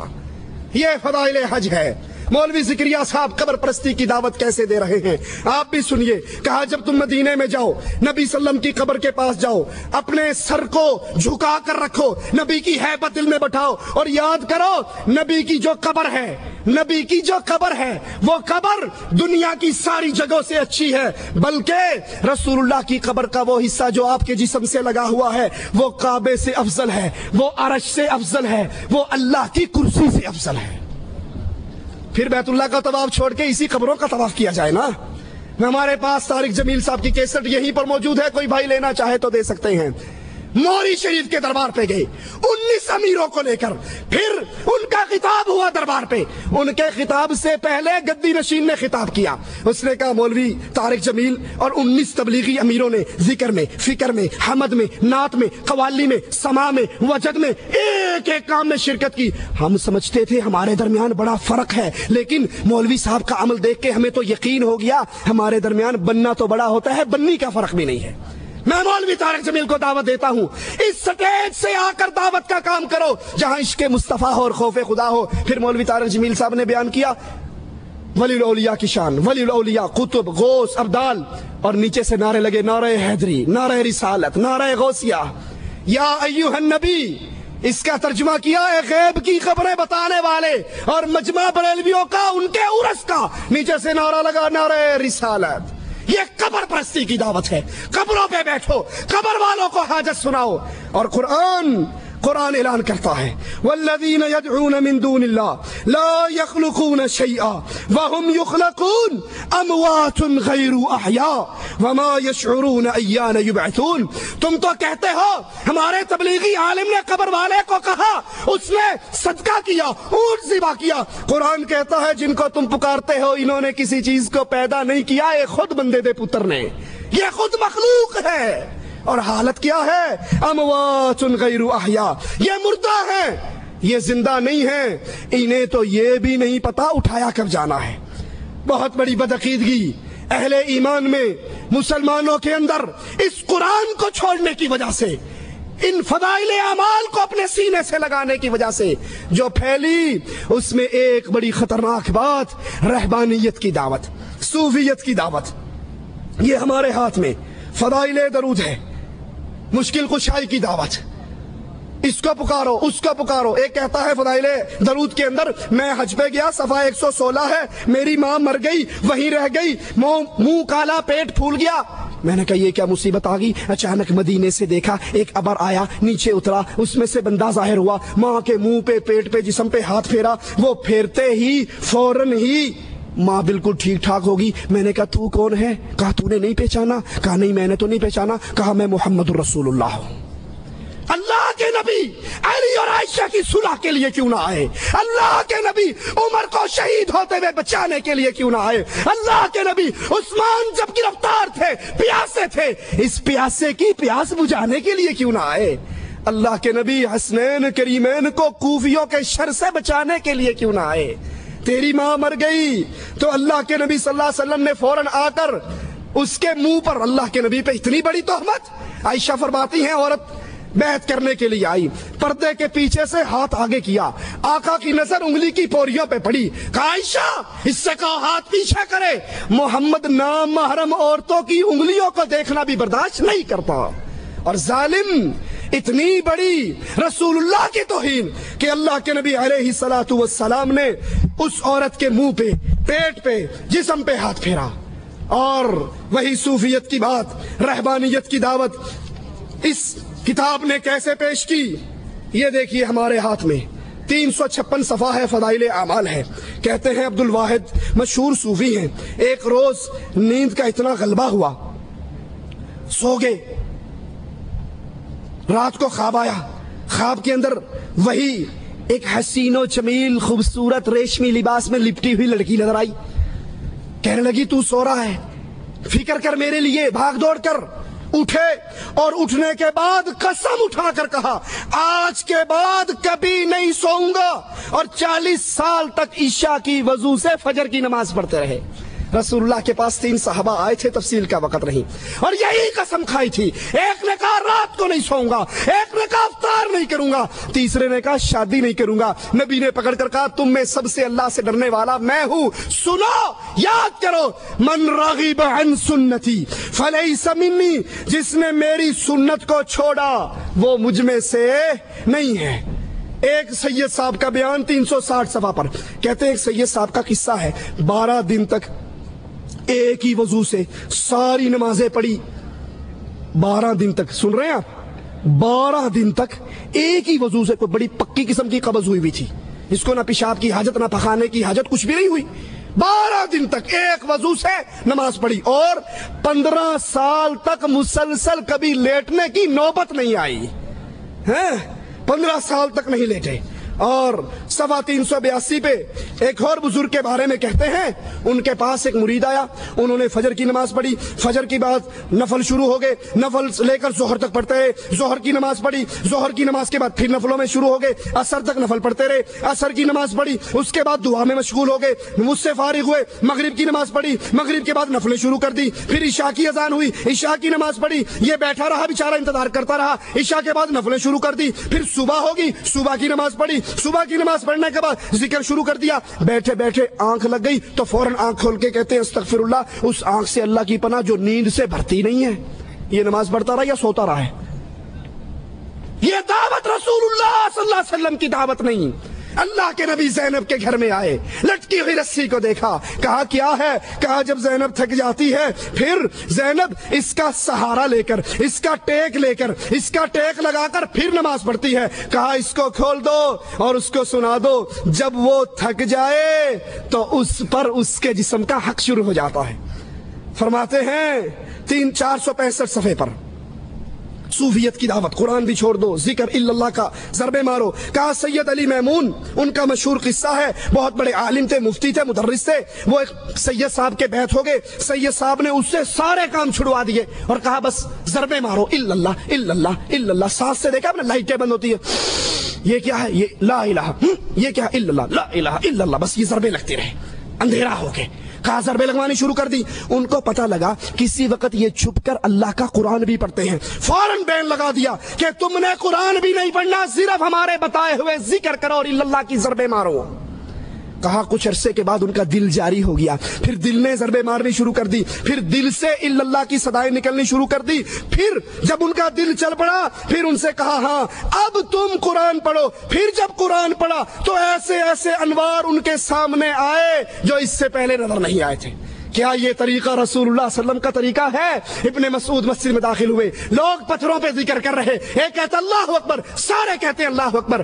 یہ فضائل حج ہے۔ مولوی ذکریہ صاحب قبر پرستی کی دعوت کیسے دے رہے ہیں آپ بھی سنیے۔ کہا جب تم مدینے میں جاؤ، نبی صلی اللہ علیہ وسلم کی قبر کے پاس جاؤ، اپنے سر کو جھکا کر رکھو، نبی کی ہیبت دل میں بٹھاؤ اور یاد کرو نبی کی جو قبر ہے، نبی کی جو قبر ہے وہ قبر دنیا کی ساری جگہوں سے اچھی ہے، بلکہ رسول اللہ کی قبر کا وہ حصہ جو آپ کے جسم سے لگا ہوا ہے وہ کعبے سے افضل ہے، وہ عرش سے افضل ہے، وہ اللہ کی کرسی سے افضل ہے۔ پھر بیت اللہ کا طواف چھوڑ کے اسی قبروں کا طواف کیا جائے نا۔ ہمارے پاس طارق جمیل صاحب کی کیسٹ یہیں پر موجود ہے، کوئی بھائی لینا چاہے تو دے سکتے ہیں۔ موری شریف کے دربار پہ گئے 19 امیروں کو لے کر، پھر ان کا خطاب ہوا دربار پہ، ان کے خطاب سے پہلے گدی نشین نے خطاب کیا، اس نے کہا مولوی طارق جمیل اور 19 تبلیغی امیروں نے ذکر میں، فکر میں، حمد میں، نعت میں، قوالی میں، سما میں، وجد میں، ایک ایک کام میں شرکت کی۔ ہم سمجھتے تھے ہمارے درمیان بڑا فرق ہے، لیکن مولوی صاحب کا عمل دیکھ کے ہمیں تو یقین ہو گیا ہمارے درمیان بننا تو بڑا ہوتا ہے، بننی کا فرق بھی نہیں ہے۔ میں مولوی طارق جمیل کو دعوت دیتا ہوں، اس سٹیج سے آ کر دعوت کا کام کرو جہاں عشق مصطفیٰ ہو اور خوف خدا ہو۔ پھر مولوی طارق جمیل صاحب نے بیان کیا ولی الاولیاء کی شان، ولی الاولیاء قطب، غوث، ابدال، اور نیچے سے نعرے لگے نعرہ حیدری، نعرہ رسالت، نعرہ غوثیہ، یا ایھا النبی۔ اس کا ترجمہ کیا ہے غیب کی خبریں بتانے والے اور مجمع بریلویوں کا، ان کے عرس کا، نیچے سے نعرہ لگا نعرہ رسالت۔ یہ قبر پرستی کی دعوت ہے، قبروں پہ بیٹھو، قبر والوں کو حاجت سناؤ۔ اور قرآن اعلان کرتا ہے والذین یدعون من دون اللہ لا یخلقون شیئا وهم یخلقون اموات غیر احیاء وما یشعرون ایان یبعثون۔ تم تو کہتے ہو ہمارے تبلیغی عالم نے قبر والے کو کہا، اس نے صدقہ کیا، اونٹ ذبح کیا۔ قرآن کہتا ہے جن کو تم پکارتے ہو انہوں نے کسی چیز کو پیدا نہیں کیا، یہ خود بندے دے پتر نے، یہ خود مخلوق ہے۔ اور حالت کیا ہے؟ اموات غیر احیاء، یہ مردہ ہیں، یہ زندہ نہیں ہیں، انہیں تو یہ بھی نہیں پتا اٹھایا کب جانا ہے۔ بہت بڑی بدعقیدگی اہل ایمان میں، مسلمانوں کے اندر اس قرآن کو چھوڑنے کی وجہ سے، ان فضائل اعمال کو اپنے سینے سے لگانے کی وجہ سے جو پھیلی، اس میں ایک بڑی خطرناک بات رہبانیت کی دعوت، صوفیت کی دعوت۔ یہ ہمارے ہاتھ میں فضائل درود ہے، مشکل کشائی کی دعوت، اس کو پکارو اس کو پکارو۔ ایک کہتا ہے فضائل درود کے اندر میں حج پہ گیا، صفحہ 116 ہے، میری ماں مر گئی وہیں رہ گئی، منہ کالا پیٹ پھول گیا، میں نے کہا یہ کیا مصیبت آ گئی؟ اچانک مدینے سے دیکھا ایک ابر آیا، نیچے اترا، اس میں سے بندہ ظاہر ہوا، ماں کے منہ پہ، پیٹ پہ، جسم پہ ہاتھ پھیرا، وہ پھیرتے ہی فوراً ہی ماں بالکل ٹھیک ٹھاک ہوگی۔ میں نے کہا تو کون ہے؟ کہا تو نے نہیں پہچانا؟ کہا نہیں میں نے تو نہیں پہچانا۔ کہا میں محمد الرسول اللہ ہوں۔ اللہ کے نبی علی اور عائشہ کی صلح کے لیے کیوں نہ آئے؟ اللہ کے نبی عمر کو شہید ہوتے ہوئے بچانے کے لیے کیوں نہ آئے؟ اللہ کے نبی عثمان جب گرفتار تھے، پیاسے تھے، اس پیاسے کی پیاس بجھانے کے لیے کیوں نہ آئے؟ اللہ کے نبی حسنین کریمین کو کوفیوں کے شر سے بچانے کے لیے کیوں نہ آئے؟ تیری ماں مر گئی تو اللہ کے نبی صلی اللہ علیہ وسلم نے فوراً آ کر اس کے منہ پر اللہ کے نبی پہ اتنی بڑی تہمت۔ عائشہ فرماتی ہیں عورت بیعت کرنے کے لیے آئی، پردے کے پیچھے سے ہاتھ آگے کیا، آقا کی نظر انگلی کی پوریوں پہ پڑی، کہا عائشہ اس سے کہو ہاتھ پیچھے کرے، محمد نام محرم عورتوں کی انگلیوں کو دیکھنا بھی برداشت نہیں کرتا۔ اور ظالم اتنی بڑی رسول اللہ کی توہین کہ اللہ کے نبی علیہ الصلوۃ والسلام نے اس عورت کے منہ پہ، پیٹ پہ، جسم پہ ہاتھ پھیرا۔ اور وہی صوفیت کی بات، رہبانیت کی دعوت اس کتاب نے کیسے پیش کی؟ یہ دیکھیے ہمارے ہاتھ میں 356 صفحہ ہے، فضائل اعمال ہے۔ کہتے ہیں عبد الواحد مشہور صوفی ہیں، ایک روز نیند کا اتنا غلبہ ہوا، سو گئے، رات کو خواب آیا، خواب کے اندر وہی ایک حسین و جمیل خوبصورت ریشمی لباس میں لپٹی ہوئی لڑکی نظر آئی، کہنے لگی تو سو رہا ہے، فکر کر میرے لیے، بھاگ دوڑ کر اٹھے، اور اٹھنے کے بعد قسم اٹھا کر کہا آج کے بعد کبھی نہیں سوؤں گا، اور 40 سال تک عشاء کی وضو سے فجر کی نماز پڑھتے رہے۔ رسول اللہ کے پاس 3 صحابہ آئے تھے، تفصیل کا وقت نہیں، اور یہی قسم کھائی تھی، ایک نے کہا رات کو نہیں سوؤں گا، ایک نے کہا افطار نہیں کروں گا، تیسرے نے کہا شادی نہیں کروں گا۔ نبی نے پکڑ کر کہا تم میں سب سے اللہ سے ڈرنے والا میں ہوں، سنو، یاد کرو، من رغب عن سنتی فلیس منی، جس نے میری سنت کو چھوڑا وہ مجھ میں سے نہیں ہے۔ ایک سید صاحب کا بیان 360 صفحہ پر، کہتے ہیں ایک سید صاحب کا قصہ ہے، 12 دن تک ایک ہی وضو سے ساری نمازیں پڑھی، 12 دن تک، سن رہے ہیں آپ، 12 دن تک ایک ہی وضو سے، کوئی بڑی پکی قسم کی قبض ہوئی بھی تھی، اس کو نہ پیشاب کی حاجت نہ پخانے کی حاجت، کچھ بھی نہیں ہوئی، 12 دن تک ایک وضو سے نماز پڑھی، اور 15 سال تک مسلسل کبھی لیٹنے کی نوبت نہیں آئی، 15 سال تک نہیں لیٹے۔ اور صفحہ 382 پہ ایک اور بزرگ کے بارے میں کہتے ہیں، ان کے پاس ایک مرید آیا، انہوں نے فجر کی نماز پڑھی، فجر کی بعد نفل شروع ہو گئے، نفل لے کر ظہر تک پڑھتے رہے، ظہر کی نماز پڑھی، ظہر کی نماز کے بعد پھر نفلوں میں شروع ہو گئے، عصر تک نفل پڑھتے رہے، عصر کی نماز پڑھی، اس کے بعد دعا میں مشغول ہو گئے، مجھ سے فارغ ہوئے، مغرب کی نماز پڑھی، مغرب کے بعد نفلیں شروع کر دی، پھر عشاء کی اذان ہوئی، عشاء کی نماز پڑھی، یہ بیٹھا رہا بیچارہ، انتظار کرتا رہا، عشاء کے بعد نفلیں شروع کر دی، پھر صبح ہوگی، صبح کی نماز پڑھی، صبح کی نماز پڑھنے کے بعد ذکر شروع کر دیا، بیٹھے بیٹھے آنکھ لگ گئی تو فوراً آنکھ کھول کے کہتے ہیں استغفر اللہ، اس آنکھ سے اللہ کی پناہ جو نیند سے بھرتی نہیں ہے۔ یہ نماز پڑھتا رہا یا سوتا رہا ہے؟ یہ دعوت رسول اللہ صلی اللہ علیہ وسلم کی دعوت نہیں۔ اللہ کے نبی زینب کے گھر میں آئے، لٹکی ہوئی رسی کو دیکھا، کہا کیا ہے؟ کہا جب زینب تھک جاتی ہے پھر زینب اس کا سہارا لے کر، اس کا ٹیک لے کر، اس کا ٹیک لگا کر پھر نماز پڑھتی ہے۔ کہا اس کو کھول دو اور اس کو سنا دو، جب وہ تھک جائے تو اس پر اس کے جسم کا حق شروع ہو جاتا ہے۔ فرماتے ہیں 465 صفحے پر، صوفیت کی دعوت، قرآن بھی چھوڑ دو، ذکر الا اللہ کا ضربے مارو۔ کہا سید علی میمون، ان کا مشہور قصہ ہے، بہت بڑے عالم تھے، مفتی تھے، مدرس تھے، وہ ایک سید صاحب کے بیعت ہو گئے، سید صاحب نے اس سے سارے کام چھڑوا دیے اور کہا بس ضربے مارو، الا اللہ الا اللہ الا اللہ، سانس سے دیکھا آپ نے لائٹیں بند ہوتی ہے، یہ کیا ہے؟ یہ لا الہ، یہ کیا ہے؟ الا اللہ، لا الہ الا اللہ، بس یہ ضربے لگتے رہے، اندھیرا ہو گئے۔ کہا ضربے لگوانی شروع کر دی، ان کو پتہ لگا کسی وقت یہ چھپ کر اللہ کا قرآن بھی پڑھتے ہیں، فوراً بین لگا دیا کہ تم نے قرآن بھی نہیں پڑھنا، صرف ہمارے بتائے ہوئے ذکر کرو اور اللہ کی ضربے مارو۔ کہا کچھ عرصے کے بعد ان کا دل جاری ہو گیا، پھر دل نے ضربے مارنی شروع کر دی، پھر دل سے اللہ کی صدائیں نکلنی شروع کر دی، پھر جب ان کا دل چل پڑا پھر ان سے کہا ہاں اب تم قرآن پڑھو۔ پھر جب قرآن پڑھا تو ایسے ایسے انوار ان کے سامنے آئے جو اس سے پہلے نظر نہیں آئے تھے۔ کیا یہ طریقہ رسول اللہ صلی اللہ علیہ وسلم کا طریقہ ہے؟ ابن مسعود مسجد میں داخل ہوئے، لوگ پتھروں پہ ذکر کر رہے، ایک کہتا اللہ اکبر، سارے کہتے اللہ اکبر۔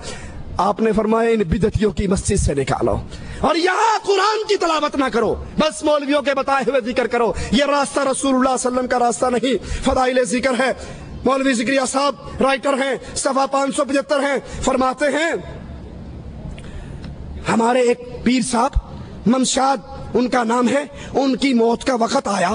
آپ نے فرمایا ان بدعتیوں کی مسجد سے نکالو اور یہاں قرآن کی تلاوت نہ کرو، بس مولویوں کے بتائے ہوئے ذکر کرو۔ یہ راستہ رسول اللہ صلی اللہ علیہ وسلم کا راستہ نہیں۔ فضائل ذکر ہے، مولوی ذکریہ صاحب رائٹر ہیں، صفحہ 575 ہیں، فرماتے ہیں ہمارے ایک پیر صاحب ممشاد ان کا نام ہے، ان کی موت کا وقت آیا،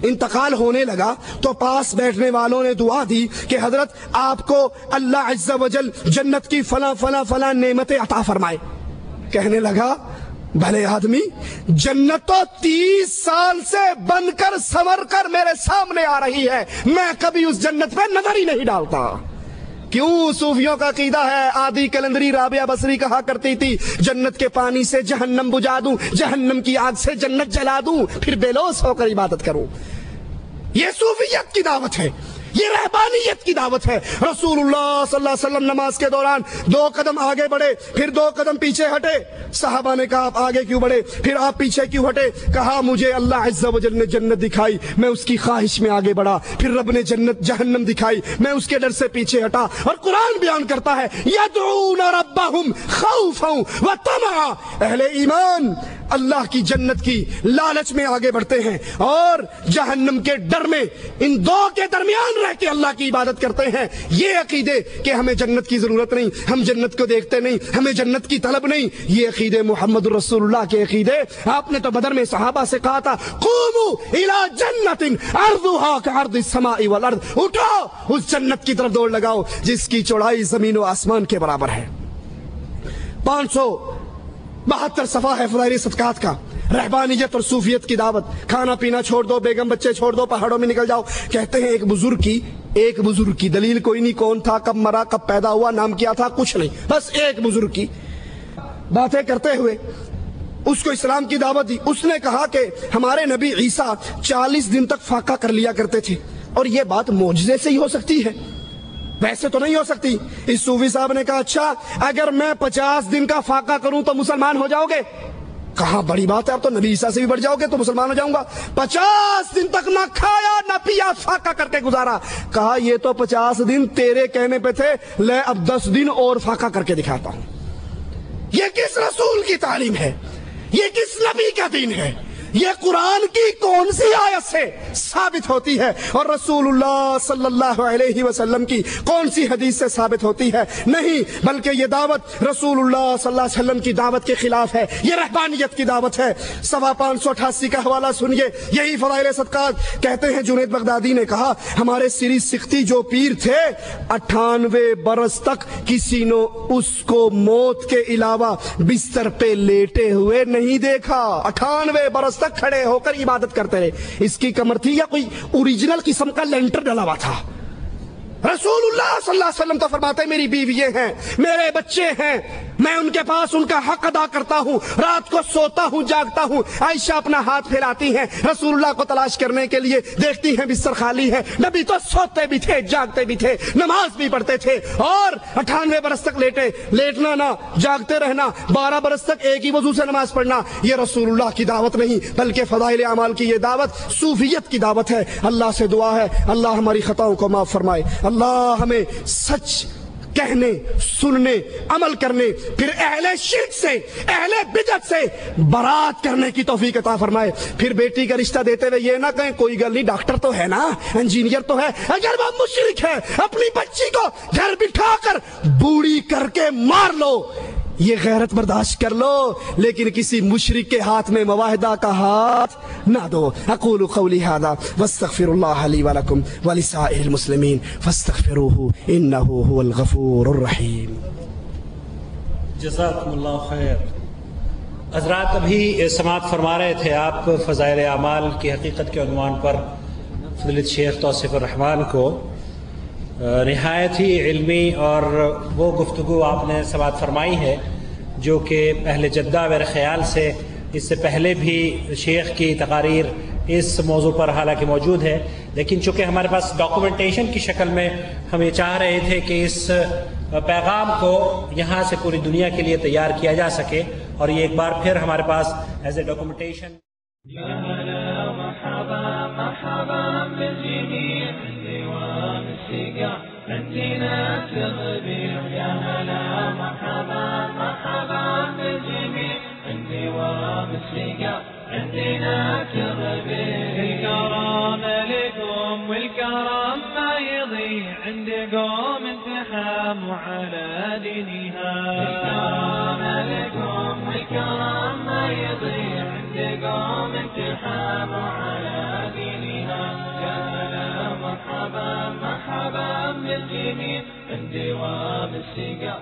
انتقال ہونے لگا تو پاس بیٹھنے والوں نے دعا دی کہ حضرت آپ کو اللہ عز و جل جنت کی فلاں فلاں فلاں نعمتیں عطا فرمائے۔ کہنے لگا بھلے آدمی، جنت تو 30 سال سے بن کر سنور کر میرے سامنے آ رہی ہے، میں کبھی اس جنت پہ نظر ہی نہیں ڈالتا۔ کیوں؟ صوفیوں کا عقیدہ ہے، آدھی کلندری رابعہ بصری کہا کرتی تھی جنت کے پانی سے جہنم بجھا دوں، جہنم کی آگ سے جنت جلا دوں، پھر بے لوث ہو کر عبادت کروں۔ یہ صوفیت کی دعوت ہے، یہ رہبانیت کی دعوت ہے۔ رسول اللہ صلی اللہ علیہ وسلم نماز کے دوران 2 قدم آگے بڑھے، پھر 2 قدم پیچھے ہٹے۔ صحابہ نے کہا آپ آگے کیوں بڑھے، پھر آپ پیچھے کیوں ہٹے؟ کہا مجھے اللہ عز و جل نے جنت دکھائی، میں اس کی خواہش میں آگے بڑھا، پھر رب نے جہنم دکھائی، میں اس کے ڈر سے پیچھے ہٹا۔ اور قرآن بیان کرتا ہے یدعون ربہم خوفا وطمعا، اہل ایمان اللہ کی جنت کی لالچ میں آگے بڑھتے ہیں اور جہنم کے ڈر میں، ان 2 کے درمیان رہ کے اللہ کی عبادت کرتے ہیں۔ یہ عقیدے کہ ہمیں جنت کی ضرورت نہیں، ہم جنت کو دیکھتے نہیں، ہمیں جنت کی طلب نہیں، یہ عقیدے محمد رسول اللہ کے عقیدے۔ آپ نے تو بدر میں صحابہ سے کہا تھا قوموا الی جنت عرضھا کعرض السماء والارض، اٹھو اس جنت کی طرف دوڑ لگاؤ جس کی چوڑائی زمین و آسمان کے برابر ہے۔ 572 صفحہ ہے فضائل صدقات کا، رہبانیت اور صوفیت کی دعوت۔ کھانا پینا چھوڑ دو، بیگم بچے چھوڑ دو، پہاڑوں میں نکل جاؤ۔ کہتے ہیں ایک بزرگ کی دلیل کوئی نہیں، کون تھا، کب مرا، کب پیدا ہوا، نام کیا تھا، کچھ نہیں، بس ایک بزرگ کی باتیں کرتے ہوئے اس کو اسلام کی دعوت دی۔ اس نے کہا کہ ہمارے نبی عیسیٰ 40 دن تک فاقہ کر لیا کرتے تھے، اور یہ بات معجزے سے ہی ہو سکتی ہے، ویسے تو نہیں ہو سکتی۔ اس صوفی صاحب نے کہا اچھا اگر میں 50 دن کا فاقہ کروں تو مسلمان ہو جاؤ گے؟ کہا بڑی بات ہے، اب تو نبی عیسیٰ سے بھی بڑھ جاؤ گے تو مسلمان ہو جاؤں گا۔ 50 دن تک نہ کھایا نہ پیا، فاقہ کر کے گزارا۔ کہا یہ تو 50 دن تیرے کہنے پہ تھے، لے اب 10 دن اور فاقہ کر کے دکھاتا ہوں۔ یہ کس رسول کی تعلیم ہے؟ یہ کس نبی کا دین ہے؟ یہ قرآن کی کون سی آیت سے ثابت ہوتی ہے اور رسول اللہ صلی اللہ علیہ وسلم کی کون سی حدیث سے ثابت ہوتی ہے؟ نہیں، بلکہ یہ دعوت رسول اللہ صلی اللہ علیہ وسلم کی دعوت کے خلاف ہے، یہ رہبانیت کی دعوت ہے۔ صفحہ 588 کا حوالہ سنیے، یہی فضائل صدقات کہتے ہیں جنید بغدادی نے کہا ہمارے سری سکھتی جو پیر تھے 98 برس تک کسی نے اس کو موت کے علاوہ بستر پہ لیٹے ہوئے نہیں دیکھا، 98 برس تک کھڑے ہو کر عبادت کرتے رہے۔ اس کی کمر تھی یا کوئی اوریجنل قسم کا لینٹر ڈلا ہوا تھا؟ رسول اللہ صلی اللہ علیہ وسلم تو فرماتے ہیں میری بیویاں ہیں، میرے بچے ہیں، میں ان کے پاس ان کا حق ادا کرتا ہوں، رات کو سوتا ہوں جاگتا ہوں۔ عائشہ اپنا ہاتھ پھیلاتی ہیں رسول اللہ کو تلاش کرنے کے لیے، دیکھتی ہیں بستر خالی ہے، نبی تو سوتے بھی تھے، جاگتے بھی تھے، نماز بھی پڑھتے تھے، اور 98 برس تک لیٹے، لیٹنا نہ جاگتے رہنا، 12 برس تک ایک ہی وضو سے نماز پڑھنا، یہ رسول اللہ کی دعوت نہیں بلکہ فضائل اعمال کی یہ دعوت صوفیت کی دعوت ہے۔ اللہ سے دعا ہے اللہ ہماری خطاؤں کو معاف فرمائے، اللہ ہمیں سچ کہنے، سننے، عمل کرنے، پھر اہل شرک سے، اہل بدعت سے برات کرنے کی توفیق عطا فرمائے۔ پھر بیٹی کا رشتہ دیتے ہوئے یہ نہ کہیں کوئی گل نہیں، ڈاکٹر تو ہے نا، انجینئر تو ہے، اگر وہ مشرک ہے اپنی بچی کو گھر بٹھا کر بوڑھی کر کے مار لو، یہ غیرت برداشت کر لو، لیکن کسی مشرک کے ہاتھ میں مواہدہ کا ہاتھ نہ دو۔ اقول قولی ھذا واستغفر اللہ لی ولکم ولسائر المسلمین فاستغفروہ انہ هو الغفور الرحیم۔ جزاکم اللہ خیر۔ حضرات ابھی سماعت فرما رہے تھے آپ فضائل اعمال کی حقیقت کے عنوان پر فضیلت شیخ توصیف الرحمان کو، نہایت ہی علمی اور وہ گفتگو آپ نے سماعت فرمائی ہے جو کہ اہل جدہ میرے خیال سے اس سے پہلے بھی شیخ کی تقاریر اس موضوع پر حالانکہ موجود ہے، لیکن چونکہ ہمارے پاس ڈاکومنٹیشن کی شکل میں ہم یہ چاہ رہے تھے کہ اس پیغام کو یہاں سے پوری دنیا کے لیے تیار کیا جا سکے، اور یہ ایک بار پھر ہمارے پاس ایز اے ڈاکومنٹیشن عندنا تغبير يا هلا مرحبا مرحبا بالجميع عندي ومسلقة عندنا تغبير الكرم لكم والكرم ما يضيع عند قوم انتحاموا على دينها الكرم لكم والكرم ما يضيع عند قوم انتحاموا على دينها يا هلا مرحبا مرحبا بالجميع عندي ومسلقة